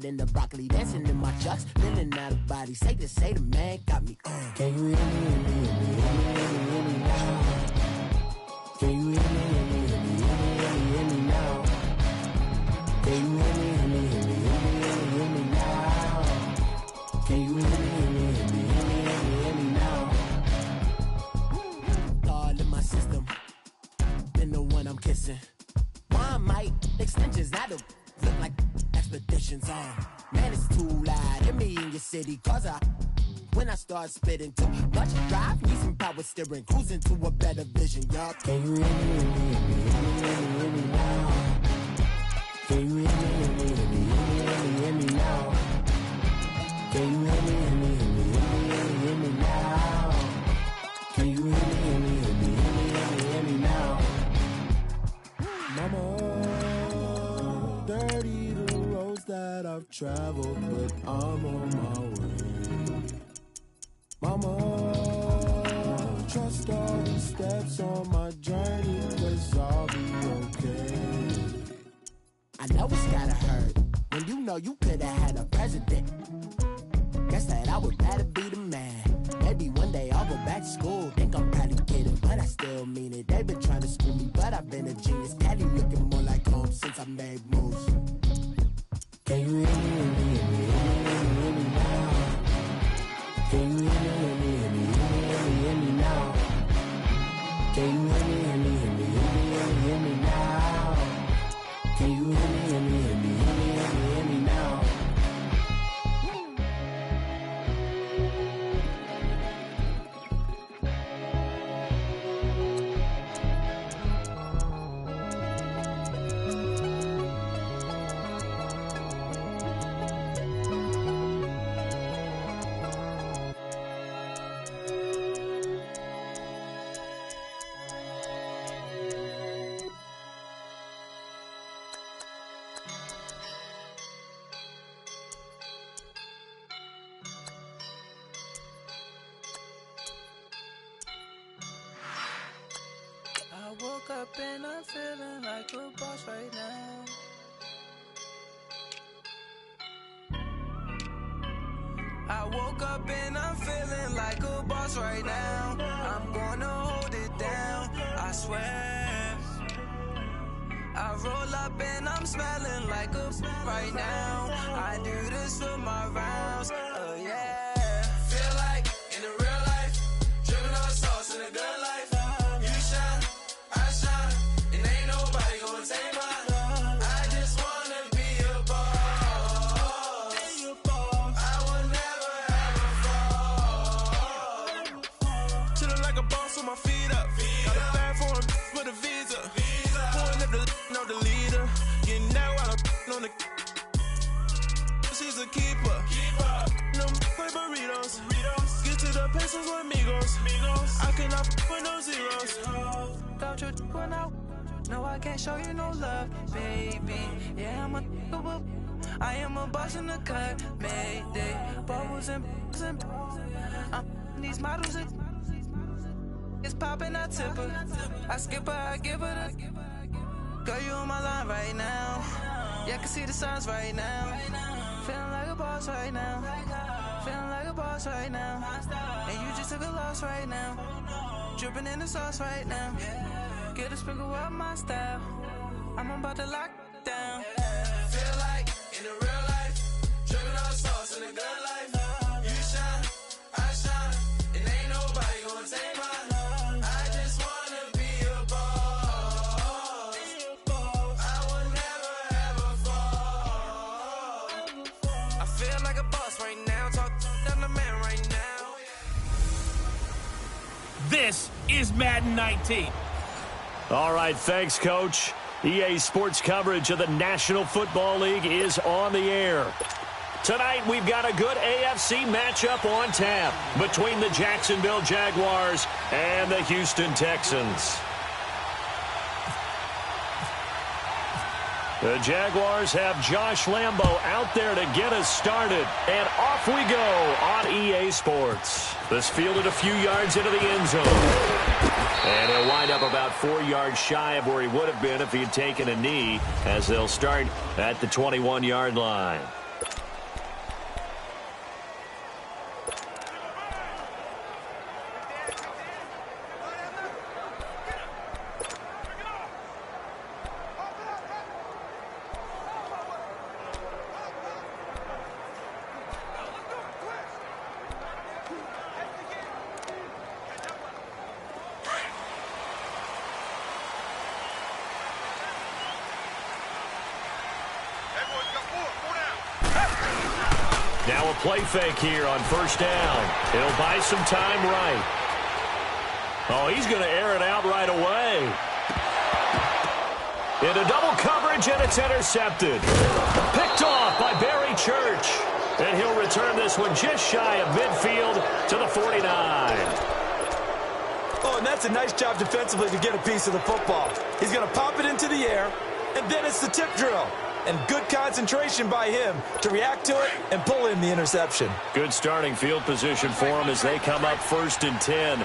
In the broccoli, dancing in my chucks, feeling out of body. Say the man got me. Can you hear me now? Can you hear me now? Can you hear me now? Can you hear me now? All in my system, then the one I'm kissing. Why might extensions not look like expeditions on? Man, it's too loud. Hit me in your city, cause when I start spitting too much drive, need some power steering, cruising to a better vision, y'all. Can you hear me now? Can you hear me now? Can you hear me now? Can you hear me now? Mama, dirty the roads that I've traveled, but I'm on my way. Mama, trust all the steps on my journey, 'cause I'll be okay. I know it's gotta hurt when you know you could've had a president. Guess that I would rather be the man. Maybe one day I'll go back to school. Think I'm probably kidding, but I still mean it. They've been trying to screw me, but I've been a genius. Caddy looking more like home since I made moves. Can you hear me now? Can you hear me now? Can you hear me now? Can you hear me now? I'm feeling like a boss right now. I woke up and I'm feeling like a boss right now. I'm gonna hold it down, I swear. I roll up and I'm smelling like a right now. I do this for my rounds, oh yeah. Feel like in the real life, dripping on sauce in a good life. You shine, I shine, and ain't nobody gonna take mine. I just wanna be a boss. I will never ever fall. Chillin' like a boss with my feet up. Got a bag for him with a visa. Pulling up the know the leader. You know I don't on the. She's a keeper. No play burritos. Get to the pesos with amigos. I cannot with no zeros. Doubt you when no, I can't show you no love, baby. Yeah, I am a boss in the cut. Mayday. Bubbles and these models. It's popping, I tip her. I skip her, I give her the. Girl, you on my line right now. Yeah, I can see the signs right now. Feeling like a boss right now. Feeling like a boss right now. And you just took a loss right now. Dripping in the sauce right now. Get a sprinkle up my style. I'm about to lock down. Feel like in the real life, dripping on sauce in a good life. You shine, I shine, and ain't nobody gonna take mine. I just wanna be a boss. I will never ever fall. I feel like a boss right now. Talk down the man right now. This is Madden 19. All right, thanks, Coach. EA Sports coverage of the National Football League is on the air. Tonight, we've got a good AFC matchup on tap between the Jacksonville Jaguars and the Houston Texans. The Jaguars have Josh Lambo out there to get us started. And off we go on EA Sports. This fielded a few yards into the end zone. And he'll wind up about 4 yards shy of where he would have been if he had taken a knee, as they'll start at the 21-yard line. Now a play fake here on first down. It'll buy some time right. Oh, he's going to air it out right away. Into double coverage, and it's intercepted. Picked off by Barry Church. And he'll return this one just shy of midfield to the 49. Oh, and that's a nice job defensively to get a piece of the football. He's going to pop it into the air, and then it's the tip drill. And good concentration by him to react to it and pull in the interception. Good starting field position for him as they come up 1st and 10.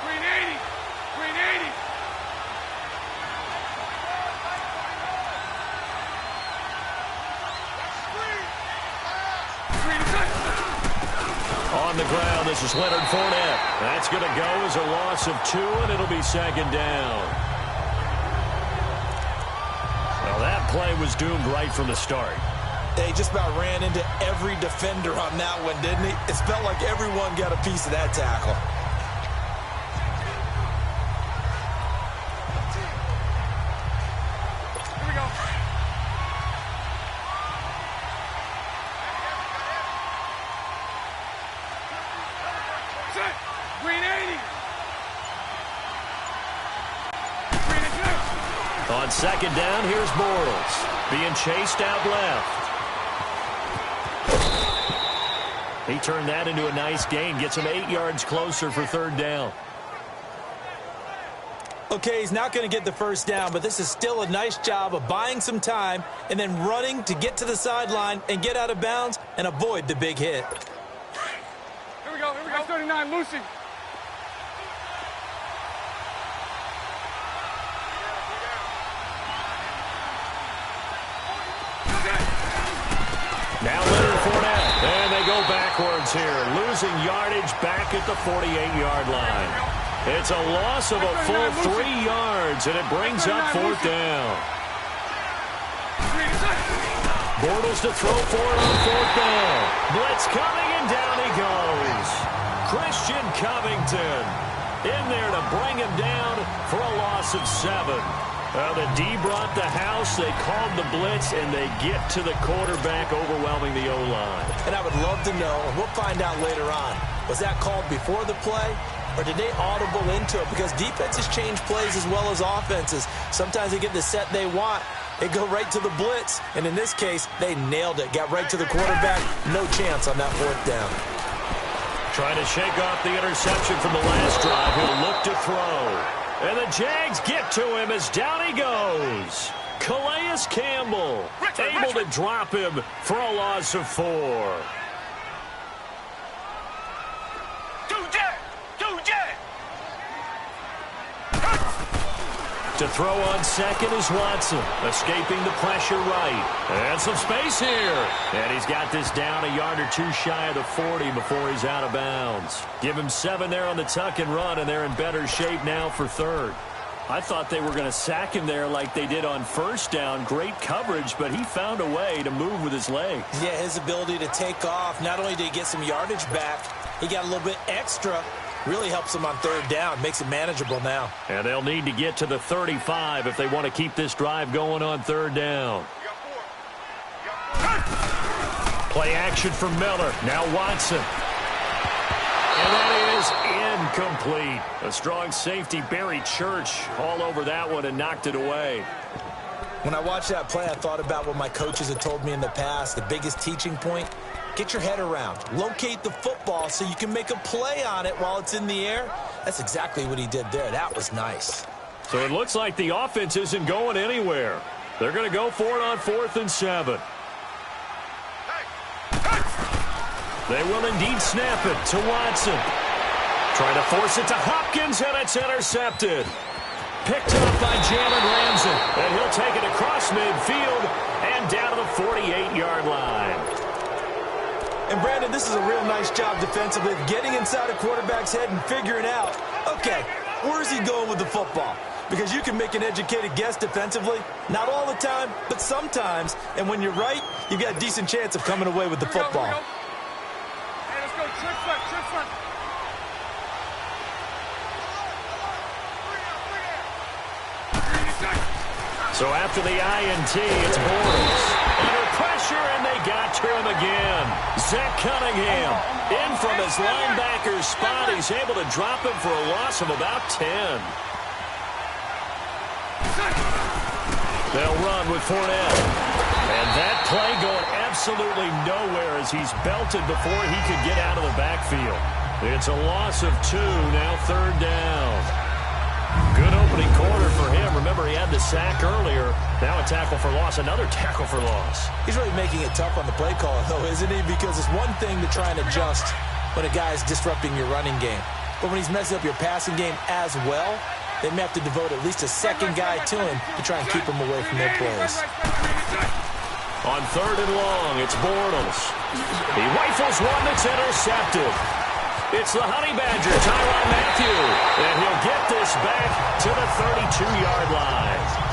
Green 80. Green 80. Green On the ground, this is Leonard Fournette. That's going to go as a loss of 2, and it'll be 2nd down. Well, that play was doomed right from the start. He just about ran into every defender on that one, didn't he? It felt like everyone got a piece of that tackle. Here we go. Set. Green 80. Green is next. On 2nd down, here's Bortles being chased out left. He turned that into a nice gain, gets him 8 yards closer for 3rd down. Okay, he's not going to get the first down, but this is still a nice job of buying some time and then running to get to the sideline and get out of bounds and avoid the big hit. Here we go. 39, Lucy. Now Leonard Fournette. And they go backwards here. Losing yardage back at the 48-yard line. It's a loss of a full 3 yards, and it brings up 4th down. Bortles to throw for it on 4th down. Blitz coming, and down he goes. Christian Covington in there to bring him down for a loss of 7. The D brought the house. They called the blitz, and they get to the quarterback, overwhelming the O-line. And I would love to know, and we'll find out later on, was that called before the play, or did they audible into it? Because defenses change plays as well as offenses. Sometimes they get the set they want. They go right to the blitz, and in this case, they nailed it. Got right to the quarterback. No chance on that 4th down. Trying to shake off the interception from the last drive. He'll look to throw. And the Jags get to him as down he goes. Calais Campbell able to drop him for a loss of 4. To throw on second is Watson, escaping the pressure right. And some space here. And he's got this down a yard or 2 shy of the 40 before he's out of bounds. Give him 7 there on the tuck and run, and they're in better shape now for 3rd. I thought they were going to sack him there like they did on 1st down. Great coverage, but he found a way to move with his legs. Yeah, his ability to take off. Not only did he get some yardage back, he got a little bit extra. Really helps them on 3rd down. Makes it manageable now. And they'll need to get to the 35 if they want to keep this drive going on 3rd down. Play action for Miller. Now Watson. And that is incomplete. A strong safety, Barry Church, all over that one and knocked it away. When I watched that play, I thought about what my coaches had told me in the past. The biggest teaching point, get your head around. Locate the football so you can make a play on it while it's in the air. That's exactly what he did there. That was nice. So it looks like the offense isn't going anywhere. They're going to go for it on 4th and 7. They will indeed snap it to Watson. Trying to force it to Hopkins, and it's intercepted. Picked up by Jalen Ramsey, and he'll take it across midfield and down to the 48-yard line. And, Brandon, this is a real nice job defensively of getting inside a quarterback's head and figuring out, okay, where's he going with the football? Because you can make an educated guess defensively. Not all the time, but sometimes. And when you're right, you've got a decent chance of coming away with the football. Hey, let's go. Trick front. So after the INT, it's Bortles. Under pressure, and they got to him again. Zach Cunningham in from his linebacker spot. He's able to drop him for a loss of about 10. They'll run with Fournette. And that play going absolutely nowhere as he's belted before he could get out of the backfield. It's a loss of 2, now 3rd down. Good opening quarter for him. Remember, he had the sack earlier. Now a tackle for loss, another tackle for loss. He's really making it tough on the play call, though, isn't he? Because it's one thing to try and adjust when a guy is disrupting your running game. But when he's messing up your passing game as well, they may have to devote at least a second guy to him to try and keep him away from their plays. On 3rd and long, it's Bortles. He rifles one that's intercepted. It's the Honey Badger, Tyrann Mathieu, and he'll get this back to the 32-yard line.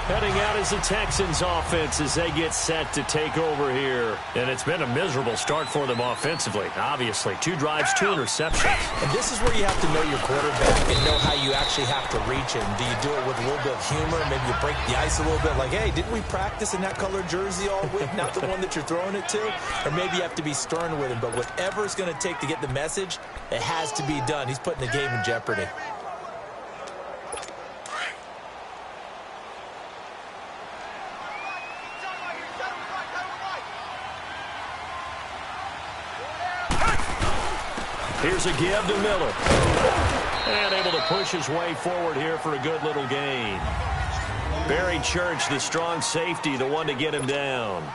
Heading out is the Texans offense as they get set to take over here. And it's been a miserable start for them offensively. Obviously, 2 drives, 2 interceptions. And this is where you have to know your quarterback and know how you actually have to reach him. Do you do it with a little bit of humor? Maybe you break the ice a little bit like, hey, didn't we practice in that colored jersey all week? Not the one that you're throwing it to? Or maybe you have to be stern with him. But whatever it's going to take to get the message, it has to be done. He's putting the game in jeopardy. Here's a give to Miller. And able to push his way forward here for a good little gain. Barry Church, the strong safety, the one to get him down.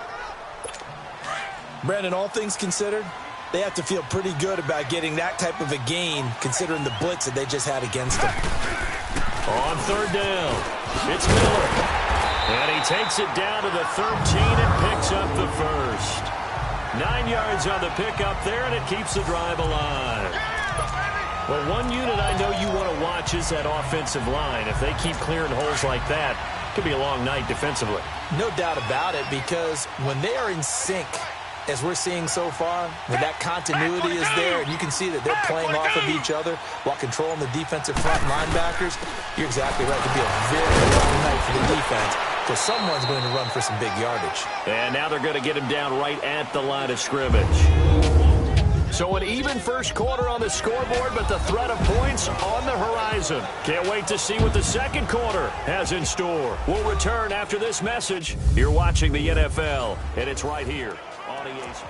Brandon, all things considered, They have to feel pretty good about getting that type of a gain, considering the blitz that they just had against them. On third down, it's Miller. And he takes it down to the 13 and picks up the first. 9 yards on the pickup there, and it keeps the drive alive. Well, one unit I know you want to watch is that offensive line. If they keep clearing holes like that, it could be a long night defensively. No doubt about it, because when they are in sync, as we're seeing so far, when that continuity is there, and you can see that they're playing off of each other while controlling the defensive front linebackers, you're exactly right. It could be a very long night for the defense, because someone's going to run for some big yardage. And now they're going to get him down right at the line of scrimmage. So an even first quarter on the scoreboard, but the threat of points on the horizon. Can't wait to see what the second quarter has in store. We'll return after this message. You're watching the NFL, and it's right here on EA Sports.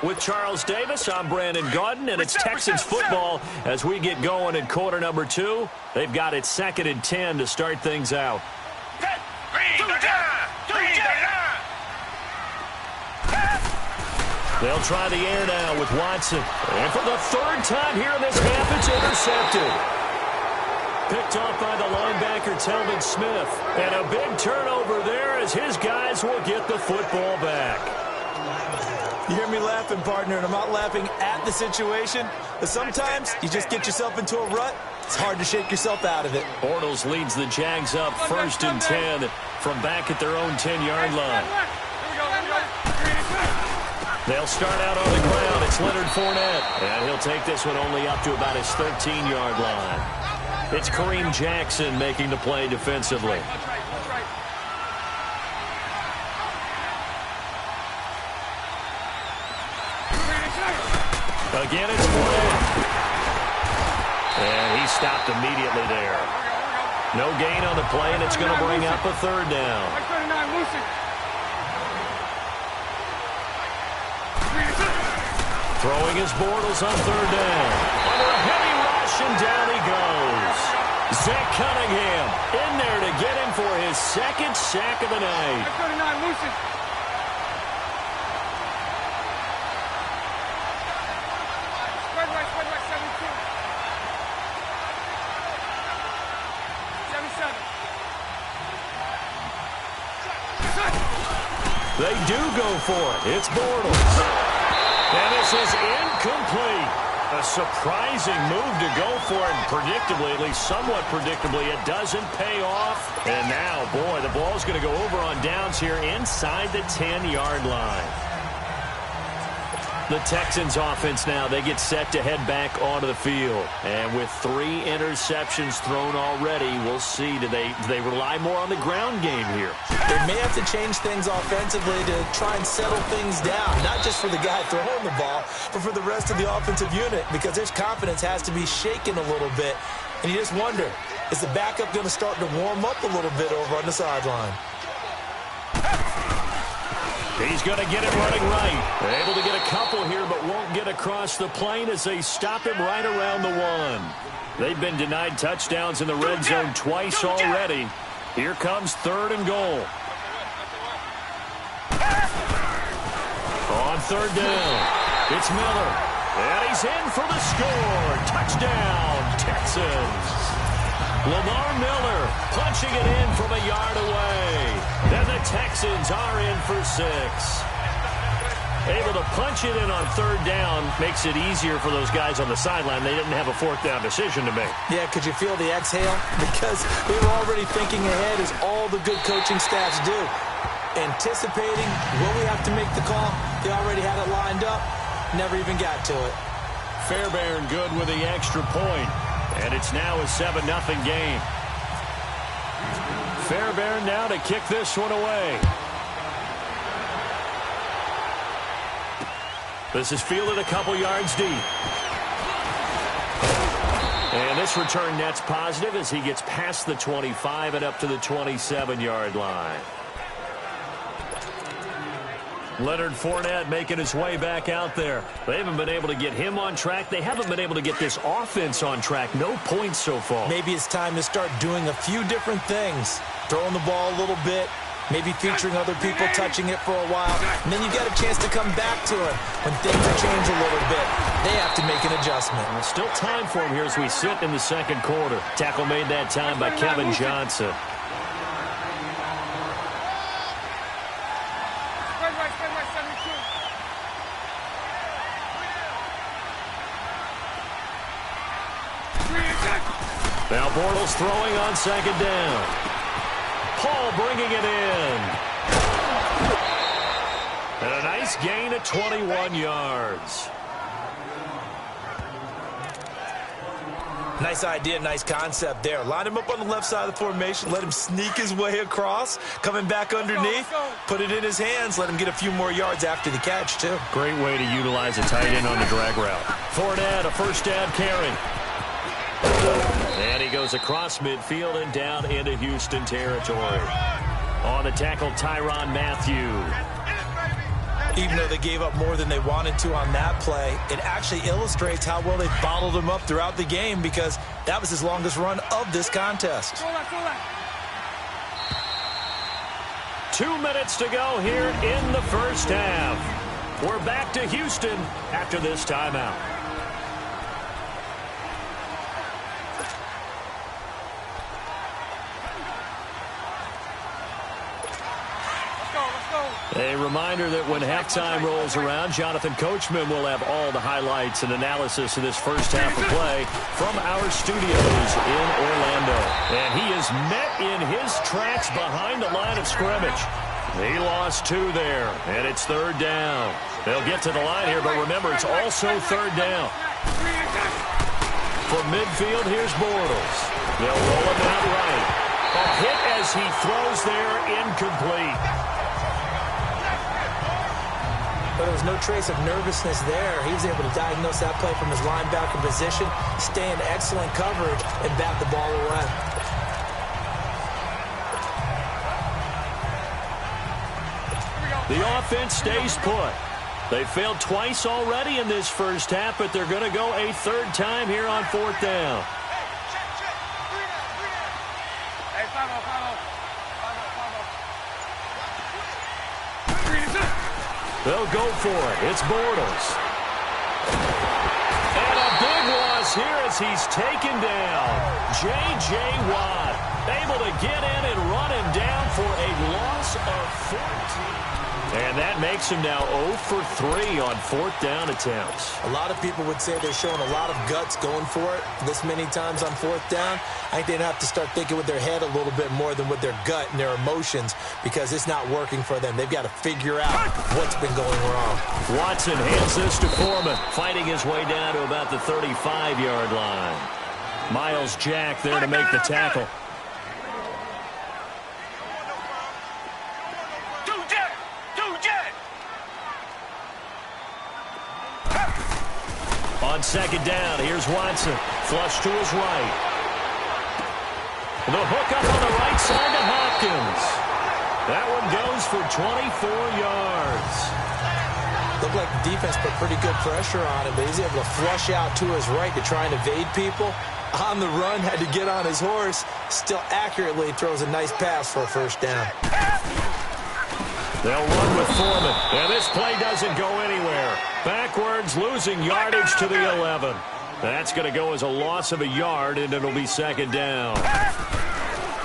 With Charles Davis, I'm Brandon Gaudin, and it's Texans football as we get going in quarter number 2. They've got it 2nd and 10 to start things out. They'll try the air now with Watson. And for the third time here in this half, it's intercepted. Picked off by the linebacker, Telvin Smith. And a big turnover there as his guys will get the football back. You hear me laughing, partner, and I'm not laughing at the situation. But sometimes you just get yourself into a rut. It's hard to shake yourself out of it. Bortles leads the Jags up 1st and 10 from back at their own 10-yard line. They'll start out on the ground. It's Leonard Fournette. And he'll take this one only up to about his 13-yard line. It's Kareem Jackson making the play defensively. Again, it's Fournette. And he stopped immediately there. No gain on the play, and it's going to bring up a third down. Throwing his Bortles on third down. Under a heavy rush, and down he goes. Zach Cunningham in there to get him for his 2nd sack of the night. They do go for it. It's Bortles. And this is incomplete. A surprising move to go for it, and predictably, at least somewhat predictably, it doesn't pay off. And now, boy, the ball's going to go over on downs here inside the 10-yard line. The Texans offense now, they get set to head back onto the field. And with 3 interceptions thrown already, we'll see, do they rely more on the ground game here? They may have to change things offensively to try and settle things down, not just for the guy throwing the ball, but for the rest of the offensive unit, because his confidence has to be shaken a little bit. And you just wonder, is the backup going to start to warm up a little bit over on the sideline? He's going to get it running right. Able to get a couple here, but won't get across the plane as they stop him right around the 1. They've been denied touchdowns in the red zone twice already. Here comes 3rd and goal. On 3rd down, it's Miller. And he's in for the score. Touchdown, Texans. Lamar Miller punching it in from a yard away. And the Texans are in for 6. Able to punch it in on 3rd down makes it easier for those guys on the sideline. They didn't have a 4th down decision to make. Yeah, could you feel the exhale? Because they were already thinking ahead, as all the good coaching staffs do. Anticipating, will we have to make the call? They already had it lined up. Never even got to it. Fairbairn good with the extra point. And it's now a 7-0 game. Fairbairn now to kick this one away. This is fielded a couple yards deep. And this return net's positive as he gets past the 25 and up to the 27-yard line. Leonard Fournette making his way back out there. They haven't been able to get him on track. They haven't been able to get this offense on track. No points so far. Maybe it's time to start doing a few different things. Throwing the ball a little bit, maybe featuring other people touching it for a while, and then you get a chance to come back to it when things have changed a little bit. They have to make an adjustment. Well, still time for him here as we sit in the second quarter. Tackle made that time by Kevin Johnson. Now Bortles throwing on second down. Paul bringing it in. And a nice gain of 21 yards. Nice idea, nice concept there. Line him up on the left side of the formation. Let him sneak his way across. Coming back underneath. Put it in his hands. Let him get a few more yards after the catch, too. Great way to utilize a tight end on the drag route. Fournette, a first down carry. And he goes across midfield and down into Houston territory. On the tackle, Tyrann Mathieu. Even though they gave up more than they wanted to on that play, it actually illustrates how well they bottled him up throughout the game because that was his longest run of this contest. 2 minutes to go here in the first half. We're back to Houston after this timeout. A reminder that when halftime rolls around, Jonathan Coachman will have all the highlights and analysis of this first half of play from our studios in Orlando. And he is met in his tracks behind the line of scrimmage. He lost 2 there, and it's third down. They'll get to the line here, but remember, it's also third down. From midfield, here's Bortles. They'll roll him out right. A hit as he throws there, incomplete. But there was no trace of nervousness there. He was able to diagnose that play from his linebacker position, stay in excellent coverage, and bat the ball away. The offense stays put. They failed twice already in this first half, but they're going to go a third time here on fourth down. They'll go for it. It's Bortles. And a big loss here as he's taken down. J.J. Watt able to get in and run him down for a loss of 14. And that makes him now 0 for 3 on fourth down attempts. A lot of people would say they're showing a lot of guts going for it this many times on fourth down. I think they'd have to start thinking with their head a little bit more than with their gut and their emotions because it's not working for them. They've got to figure out what's been going wrong. Watson hands this to Foreman, fighting his way down to about the 35-yard line. Miles Jack there to make the tackle. On second down, here's Watson. Flush to his right. The hook up on the right side to Hopkins. That one goes for 24 yards. Looked like the defense put pretty good pressure on him, but he's able to flush out to his right to try and evade people. On the run, had to get on his horse. Still accurately throws a nice pass for a first down. They'll run with Foreman, and this play doesn't go anywhere. Backwards, losing yardage to the 11. That's going to go as a loss of a yard, and it'll be second down.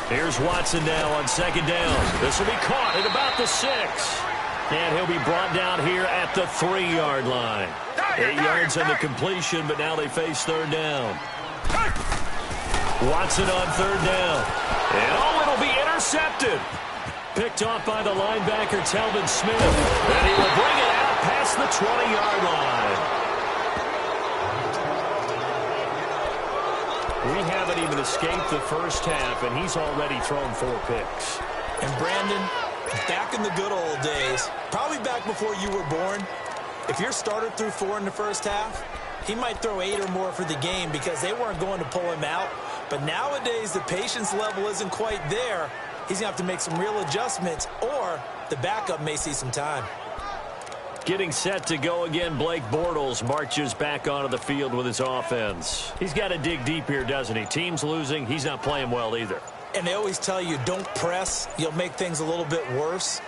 Here's Watson now on second down. This will be caught at about the 6. And he'll be brought down here at the 3-yard line. 8 yards on the completion, but now they face third down. Watson on third down. And it'll be intercepted. Picked off by the linebacker, Telvin Smith. And he will bring it out past the 20-yard line. We haven't even escaped the first half, and he's already thrown 4 picks. And Brandon, back in the good old days, probably back before you were born, if your starter threw 4 in the first half, he might throw 8 or more for the game because they weren't going to pull him out. But nowadays, the patience level isn't quite there. He's going to have to make some real adjustments, or the backup may see some time. Getting set to go again, Blake Bortles marches back onto the field with his offense. He's got to dig deep here, doesn't he? Team's losing. He's not playing well either. And they always tell you, don't press. You'll make things a little bit worse.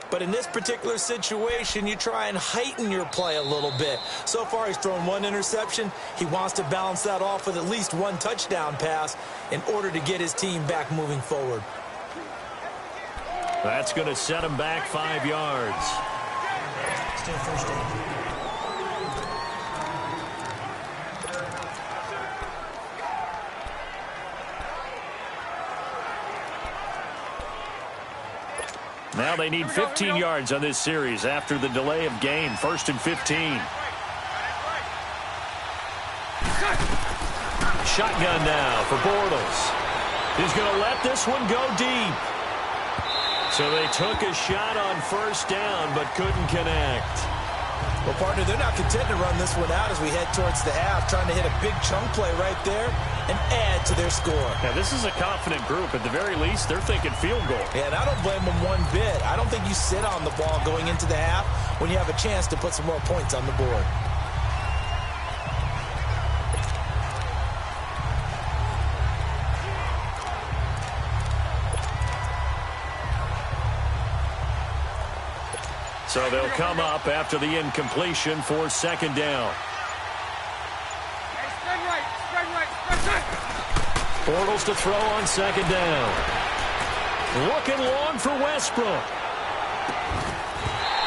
But in this particular situation, you try and heighten your play a little bit. So far, he's thrown one interception. He wants to balance that off with at least one touchdown pass in order to get his team back moving forward. That's going to set him back 5 yards. Still first down. Now they need 15 yards on this series after the delay of game. 1st and 15. Shotgun now for Bortles. He's going to let this one go deep. So they took a shot on 1st down but couldn't connect. Well, partner, they're not content to run this one out as we head towards the half, trying to hit a big chunk play right there and add to their score. Now, this is a confident group. At the very least, they're thinking field goal. Yeah, and I don't blame them one bit. I don't think you sit on the ball going into the half when you have a chance to put some more points on the board. So they'll come up after the incompletion for 2nd down. Bortles to throw on 2nd down. Looking long for Westbrook.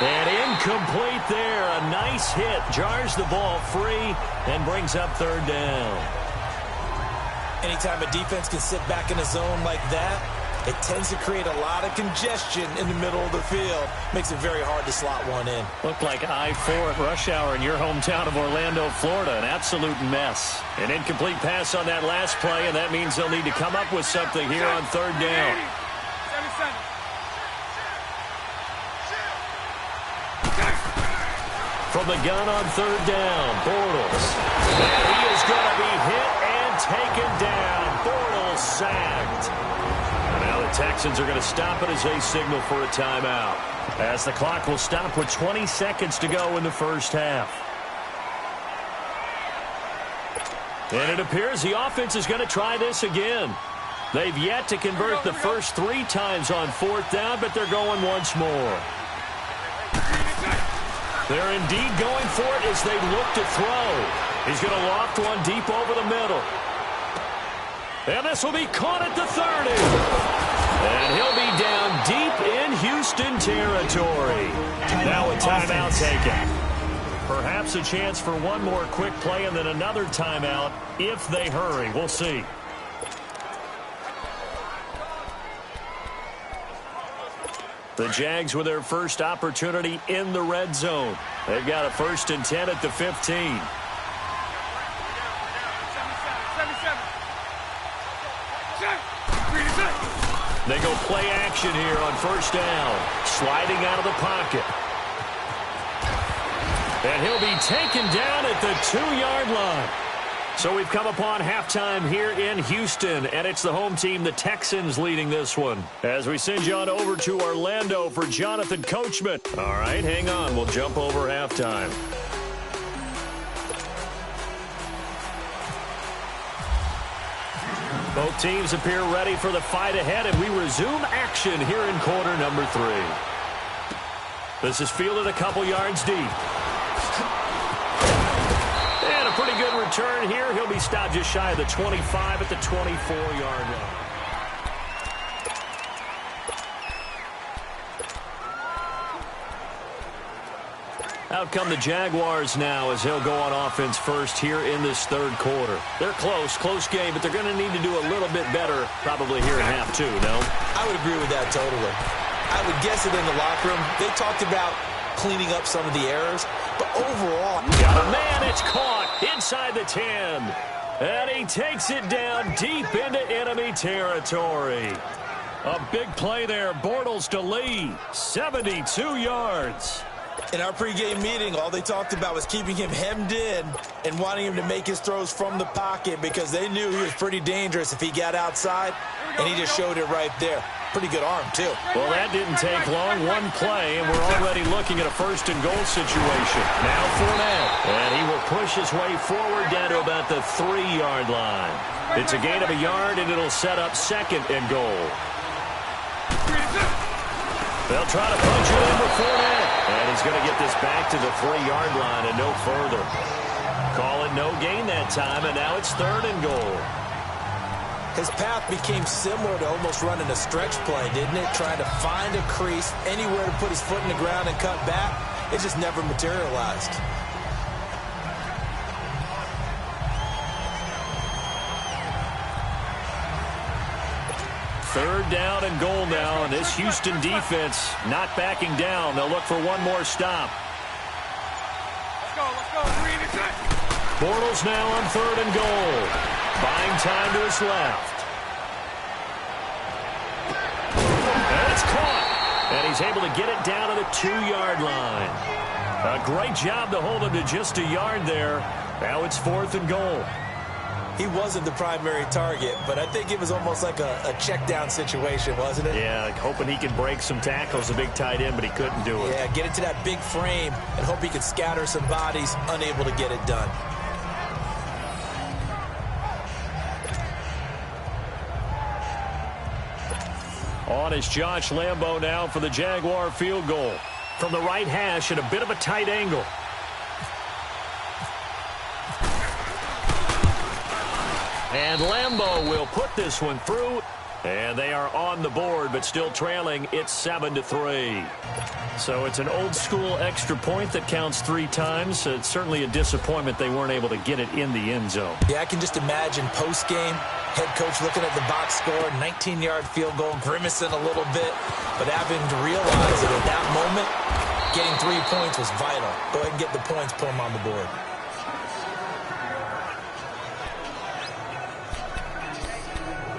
And incomplete there. A nice hit. Jars the ball free and brings up 3rd down. Anytime a defense can sit back in a zone like that, it tends to create a lot of congestion in the middle of the field. Makes it very hard to slot one in. Looked like I-4 at rush hour in your hometown of Orlando, Florida. An absolute mess. An incomplete pass on that last play, and that means they'll need to come up with something here on 3rd down. From the gun on 3rd down, Bortles. And he is going to be hit and taken down. Bortles sacked. Now the Texans are going to stop it as they signal for a timeout, as the clock will stop with 20 seconds to go in the 1st half. And it appears the offense is going to try this again. They've yet to convert the first 3 times on 4th down, but they're going once more. They're indeed going for it as they look to throw. He's going to loft one deep over the middle. And this will be caught at the 30. And he'll be down deep in Houston territory. Now a timeout taken. Perhaps a chance for one more quick play and then another timeout if they hurry. We'll see. The Jags with their first opportunity in the red zone. They've got a 1st and 10 at the 15. They go play action here on 1st down. Sliding out of the pocket. And he'll be taken down at the 2-yard line. So we've come upon halftime here in Houston, and it's the home team, the Texans, leading this one. As we send you on over to Orlando for Jonathan Coachman. All right, hang on. We'll jump over halftime. Both teams appear ready for the fight ahead, and we resume action here in quarter number 3. This is fielded a couple yards deep. And a pretty good return here. He'll be stopped just shy of the 25 at the 24-yard line. Out come the Jaguars now as he'll go on offense first here in this 3rd quarter. They're close game, but they're going to need to do a little bit better probably here in half 2, no? I would agree with that totally. I would guess it in the locker room. They talked about cleaning up some of the errors, but overall... Got a man, it's caught inside the 10. And he takes it down deep into enemy territory. A big play there. Bortles to Lee, 72 yards. In our pregame meeting, all they talked about was keeping him hemmed in and wanting him to make his throws from the pocket because they knew he was pretty dangerous if he got outside, and he just showed it right there. Pretty good arm, too. Well, that didn't take long. One play, and we're already looking at a first-and-goal situation. Now Fournette, and he will push his way forward down to about the 3-yard line. It's a gain of a yard, and it'll set up second and goal. They'll try to punch it in with Fournette, and he's going to get this back to the 3-yard line and no further. Call it no gain that time, and now it's third and goal. His path became similar to almost running a stretch play, didn't it? Trying to find a crease, anywhere to put his foot in the ground and cut back. It just never materialized. Third down and goal now, and this Houston defense not backing down. They'll look for one more stop. Let's go. 3 and 10. Bortles now on third and goal. Buying time to his left. And it's caught. And he's able to get it down to the 2-yard line. A great job to hold him to just a yard there. Now it's fourth and goal. He wasn't the primary target, but I think it was almost like a check down situation, wasn't it? Yeah, hoping he can break some tackles, a big tight end, but he couldn't do it. Yeah, get it to that big frame and hope he could scatter some bodies, unable to get it done. On is Josh Lambo now for the Jaguar field goal. From the right hash at a bit of a tight angle. And Lambo will put this one through. And they are on the board, but still trailing. It's 7-3. So it's an old-school extra point that counts 3 times. So it's certainly a disappointment they weren't able to get it in the end zone. Yeah, I can just imagine post-game, head coach looking at the box score, 19-yard field goal, grimacing a little bit, but having to realize that at that moment, getting 3 points was vital. Go ahead and get the points, put them on the board.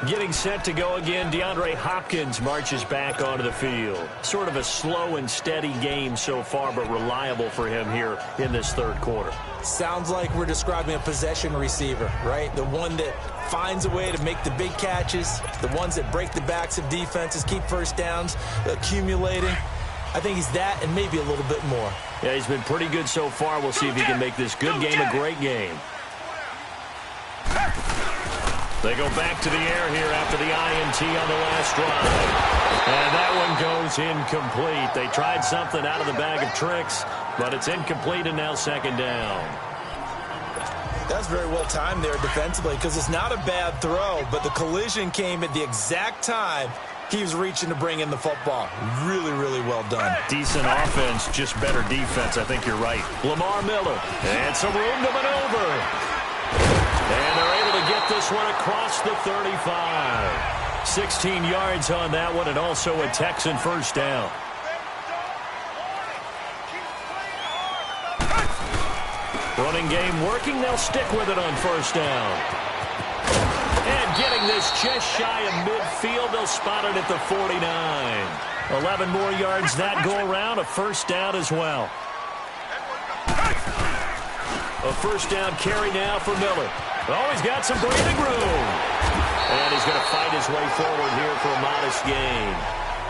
Getting set to go again, DeAndre Hopkins marches back onto the field. Sort of a slow and steady game so far, but reliable for him here in this third quarter. Sounds like we're describing a possession receiver, right? The one that finds a way to make the big catches, the ones that break the backs of defenses, keep first downs, accumulating. I think he's that and maybe a little bit more. Yeah, he's been pretty good so far. We'll see if he can make this good game a great game. They go back to the air here after the INT on the last drive. And that one goes incomplete. They tried something out of the bag of tricks, but it's incomplete and now second down. That's very well timed there defensively because it's not a bad throw, but the collision came at the exact time he was reaching to bring in the football. Really, really well done. Decent offense, just better defense. I think you're right. Lamar Miller. And some room to maneuver. And they're able to get this one across the 35. 16 yards on that one, and also a Texan first down. Running game working. They'll stick with it on first down. And getting this just shy of midfield. They'll spot it at the 49. 11 more yards that go around. A first down as well. A first down carry now for Miller. Oh, he's got some breathing room. And he's going to fight his way forward here for a modest gain.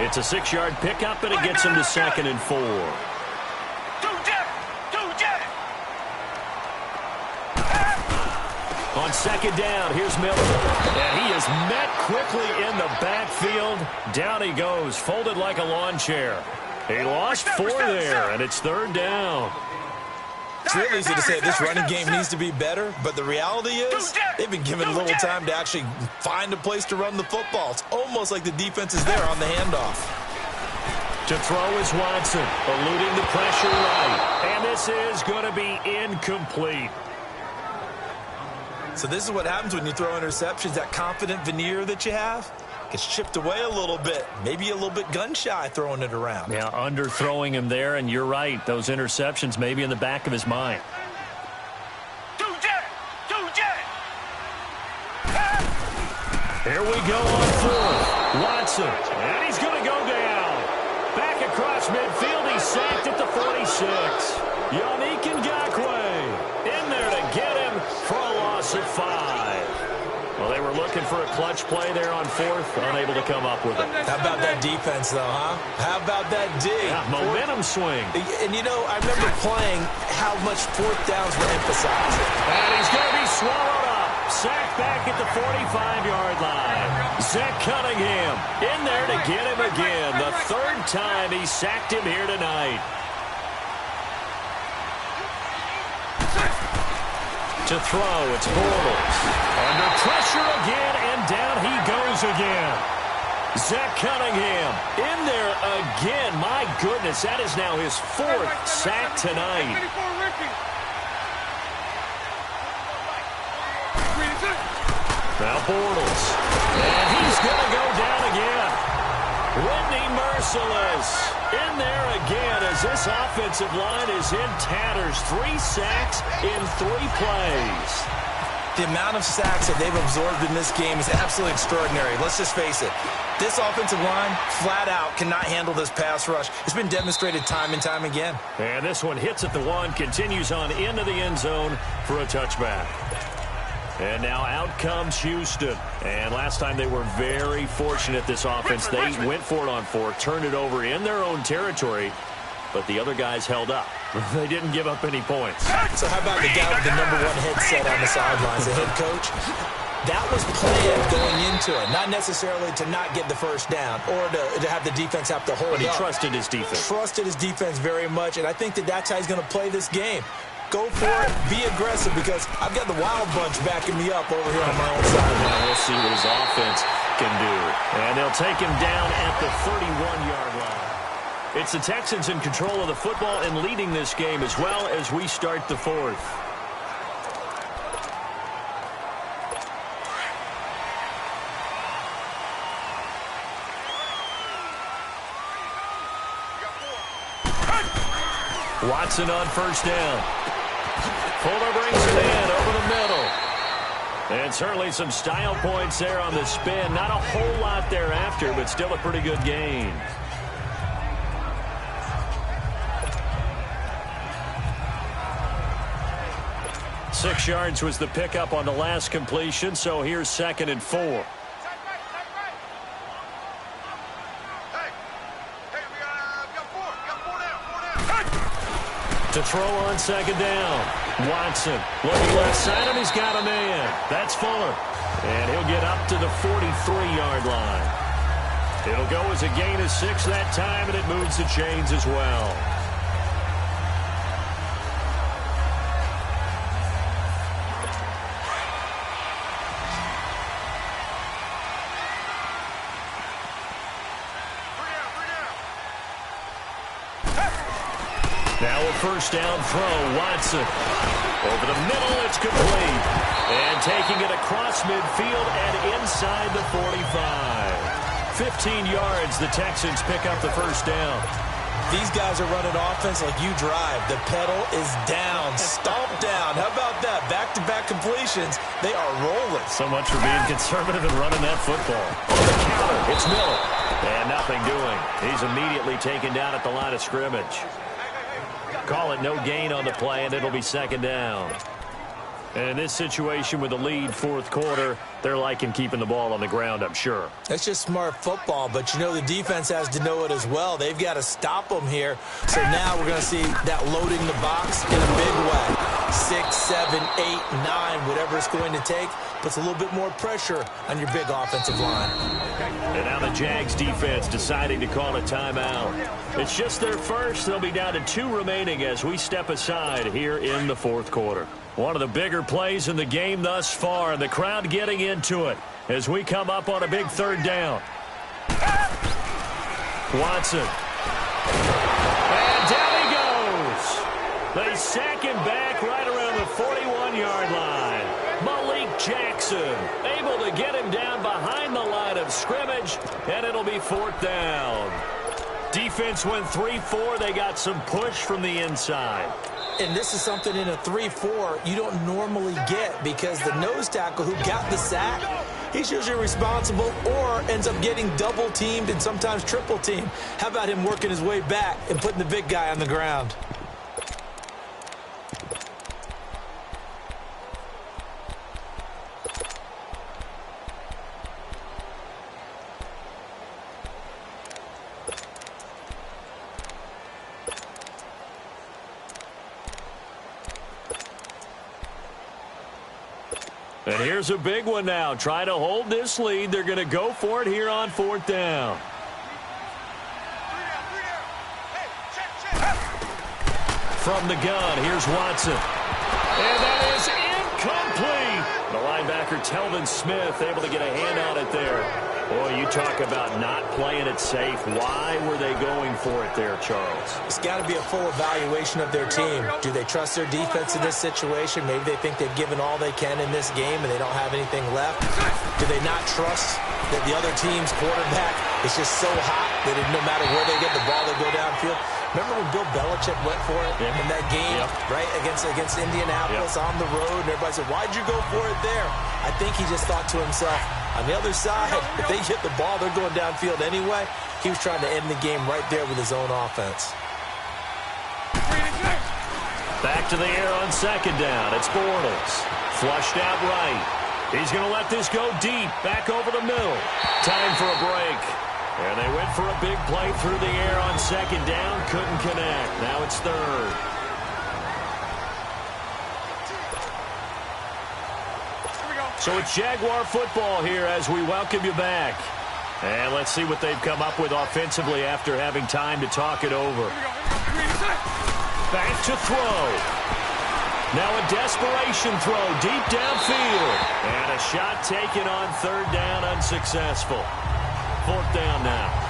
It's a 6-yard pickup, and it gets him to 2nd and 4. On second down, here's Miller. And he is met quickly in the backfield. Down he goes, folded like a lawn chair. He lost 4 there, and it's third down. It's real easy to say this running game needs to be better, but the reality is they've been given little time to actually find a place to run the football. It's almost like the defense is there on the handoff. To throw is Watson, eluding the pressure right. And this is going to be incomplete. So this is what happens when you throw interceptions. That confident veneer that you have gets chipped away a little bit. Maybe a little bit gun-shy throwing it around. Yeah, underthrowing him there, and you're right. Those interceptions may be in the back of his mind. Here we go on fourth. Watson, and he's going to go down. Back across midfield, he's sacked at the 46. Yannick Ngakoue in there to get him for a loss of 5. Well, they were looking looking for a clutch play there on fourth, unable to come up with it. How about that defense, though, huh? How about that D? Yeah, momentum swing. And, you know, I remember playing how much fourth downs were emphasized. And he's going to be swallowed up. Sacked back at the 45-yard line. Zach Cunningham in there to get him again. The third time he sacked him here tonight. To throw, it's Bortles. Under pressure again, and down he goes again. Zach Cunningham in there again. My goodness, that is now his fourth sack tonight. Now Bortles. And he's going to go down again. Whitney merciless. In there again as this offensive line is in tatters. 3 sacks in 3 plays. The amount of sacks that they've absorbed in this game is absolutely extraordinary. Let's just face it. This offensive line, flat out, cannot handle this pass rush. It's been demonstrated time and time again. And this one hits at the 1, continues on into the end zone for a touchback. And now out comes Houston. And last time they were very fortunate, this offense. They went for it on 4, turned it over in their own territory, but the other guys held up. They didn't give up any points. So how about the guy with the #1 headset on the sidelines, the head coach? That was planned going into it, not necessarily to not get the first down or to have the defense have to hold But he up. trusted his defense. Trusted his defense very much, and I think that's how he's going to play this game. Go for it, be aggressive, because I've got the wild bunch backing me up over here on my own side. Now we'll see what his offense can do. And they'll take him down at the 31-yard line. It's the Texans in control of the football and leading this game as well as we start the 4th. Watson on first down. Fuller brings it in over the middle. And certainly some style points there on the spin. Not a whole lot thereafter, but still a pretty good gain. Six yards was the pickup on the last completion, so here's 2nd and 4. To throw on 2nd down. Watson looking left side, and he's got a man. That's Fuller. And he'll get up to the 43-yard line. It'll go as a gain of 6 that time, and it moves the chains as well. Now a first down throw, Watson. Over the middle, it's complete. And taking it across midfield and inside the 45. 15 yards, the Texans pick up the first down. These guys are running offense like you drive. The pedal is down, stomped down. How about that? Back-to-back completions. They are rolling. So much for being conservative and running that football. On the counter, it's Miller. And nothing doing. He's immediately taken down at the line of scrimmage. Call it no gain on the play, and it'll be 2nd down. And in this situation with the lead 4th quarter, they're liking keeping the ball on the ground, I'm sure. That's just smart football, but you know the defense has to know it as well. They've got to stop them here. So now we're going to see that loading the box in a big way. 6, 7, 8, 9, whatever it's going to take, puts a little bit more pressure on your big offensive line. And now the Jags defense deciding to call a timeout. It's just their first. They'll be down to 2 remaining as we step aside here in the 4th quarter. One of the bigger plays in the game thus far. The crowd getting into it as we come up on a big 3rd down. Watson. And down he goes. They sack him back right around the 41-yard line. Malik Jackson able to get him down behind the line of scrimmage, and it'll be 4th down. Defense went 3-4. They got some push from the inside. And this is something in a 3-4 you don't normally get, because the nose tackle who got the sack, he's usually responsible or ends up getting double-teamed and sometimes triple-teamed. How about him working his way back and putting the big guy on the ground? And here's a big one now. Trying to hold this lead. They're going to go for it here on 4th down. From the gun, here's Watson. And that is incomplete. The linebacker, Telvin Smith, able to get a hand on it there. Boy, you talk about not playing it safe. Why were they going for it there, Charles? It's got to be a full evaluation of their team. Do they trust their defense in this situation? Maybe they think they've given all they can in this game and they don't have anything left. Do they not trust that the other team's quarterback is just so hot that no matter where they get the ball, they go downfield? Remember when Bill Belichick went for it in that game, right, against Indianapolis on the road, and everybody said, why'd you go for it there? I think he just thought to himself, on the other side, if they hit the ball, they're going downfield anyway. He was trying to end the game right there with his own offense. Back to the air on 2nd down. It's Bortles. Flushed out right. He's going to let this go deep. Back over the middle. Time for a break. And they went for a big play through the air on 2nd down. Couldn't connect. Now it's 3rd. So it's Jaguar football here as we welcome you back. And let's see what they've come up with offensively after having time to talk it over. Back to throw. Now a desperation throw deep downfield. And a shot taken on 3rd down, unsuccessful. 4th down now.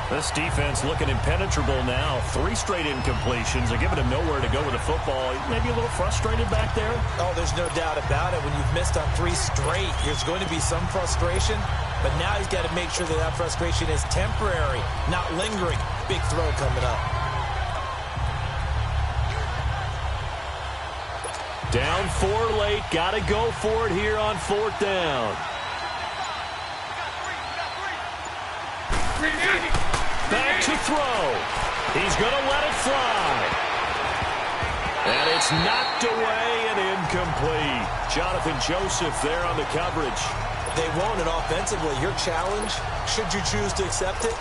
This defense looking impenetrable now. 3 straight incompletions. They're giving him nowhere to go with the football. Maybe a little frustrated back there. Oh, there's no doubt about it. When you've missed on 3 straight, there's going to be some frustration. But now he's got to make sure that that frustration is temporary, not lingering. Big throw coming up. Down 4 late. Got to go for it here on 4th down. Back to throw. He's going to let it fly. And it's knocked away and incomplete. Jonathan Joseph there on the coverage. They won't, and offensively, your challenge, should you choose to accept it,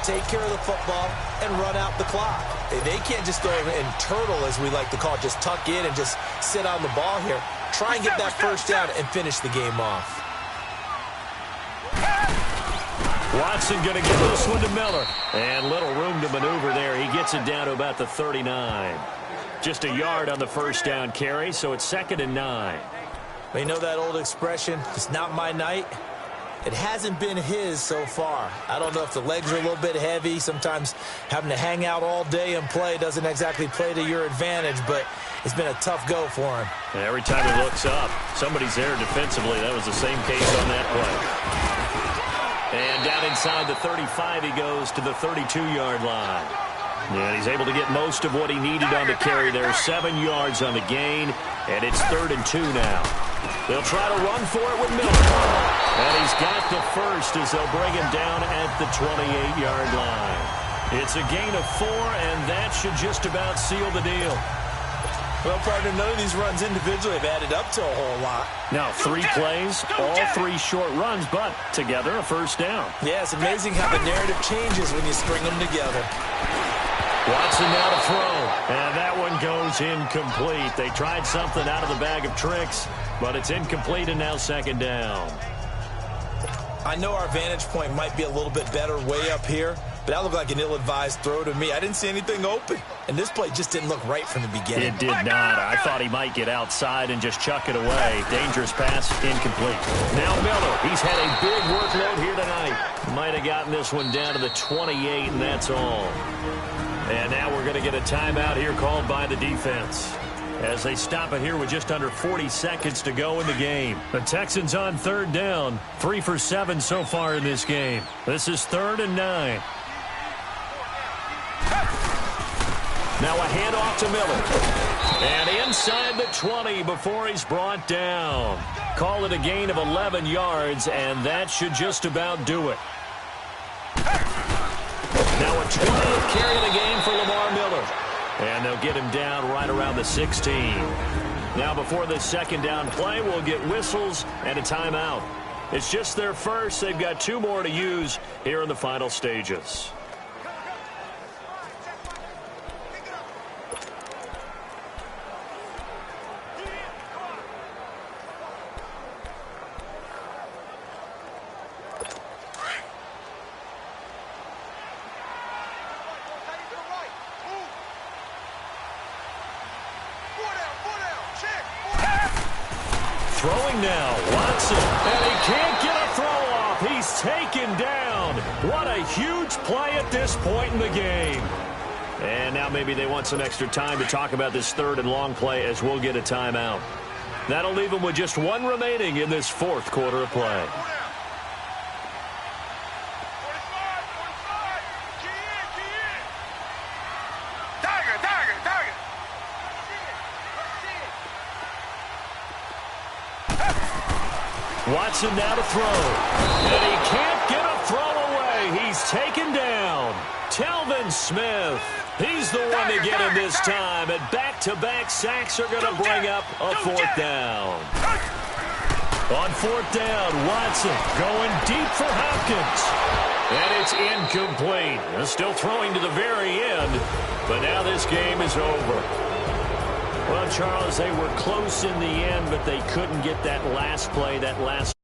take care of the football and run out the clock. They can't just go and turtle, as we like to call it, just tuck in and just sit on the ball here. Try and get that 1st down and finish the game off. Watson going to give this one to Miller. And little room to maneuver there. He gets it down to about the 39. Just a yard on the 1st down carry, so it's 2nd and 9. You know that old expression, it's not my night? It hasn't been his so far. I don't know if the legs are a little bit heavy. Sometimes having to hang out all day and play doesn't exactly play to your advantage, but it's been a tough go for him. And every time he looks up, somebody's there defensively. That was the same case on that play. And down inside the 35, he goes to the 32-yard line. And he's able to get most of what he needed on the carry there. 7 yards on the gain, and it's 3rd and 2 now. They'll try to run for it with Miller. And he's got the first as they'll bring him down at the 28-yard line. It's a gain of 4, and that should just about seal the deal. Well, partner, none of these runs individually have added up to a whole lot. Now, 3 plays, all 3 short runs, but together a 1st down. Yeah, it's amazing how the narrative changes when you string them together. Watson now to throw, and that one goes incomplete. They tried something out of the bag of tricks, but it's incomplete, and now 2nd down. I know our vantage point might be a little bit better way up here, but that looked like an ill-advised throw to me. I didn't see anything open, and this play just didn't look right from the beginning. It did not. I thought he might get outside and just chuck it away. Dangerous pass, incomplete. Now Miller, he's had a big workload here tonight. Might have gotten this one down to the 28, and that's all. And now we're going to get a timeout here called by the defense, as they stop it here with just under 40 seconds to go in the game. The Texans on 3rd down, 3 for 7 so far in this game. This is 3rd and 9. Now a handoff to Miller. And inside the 20 before he's brought down. Call it a gain of 11 yards, and that should just about do it. Now a 20th carry of the game for Lamar Miller. And they'll get him down right around the 16. Now before this 2nd down play, we'll get whistles and a timeout. It's just their first. They've got 2 more to use here in the final stages. Throwing now, Watson, and he can't get a throw off. He's taken down. What a huge play at this point in the game. And now maybe they want some extra time to talk about this third and long play as we'll get a timeout. That'll leave them with just one remaining in this fourth quarter of play. Watson now to throw. And he can't get a throw away. He's taken down. Telvin Smith. He's the one to get him this time. And back-to-back sacks are going to bring up a fourth down. On fourth down, Watson going deep for Hopkins. And it's incomplete. They're still throwing to the very end. But now this game is over. Well, Charles, they were close in the end, but they couldn't get that last play, that last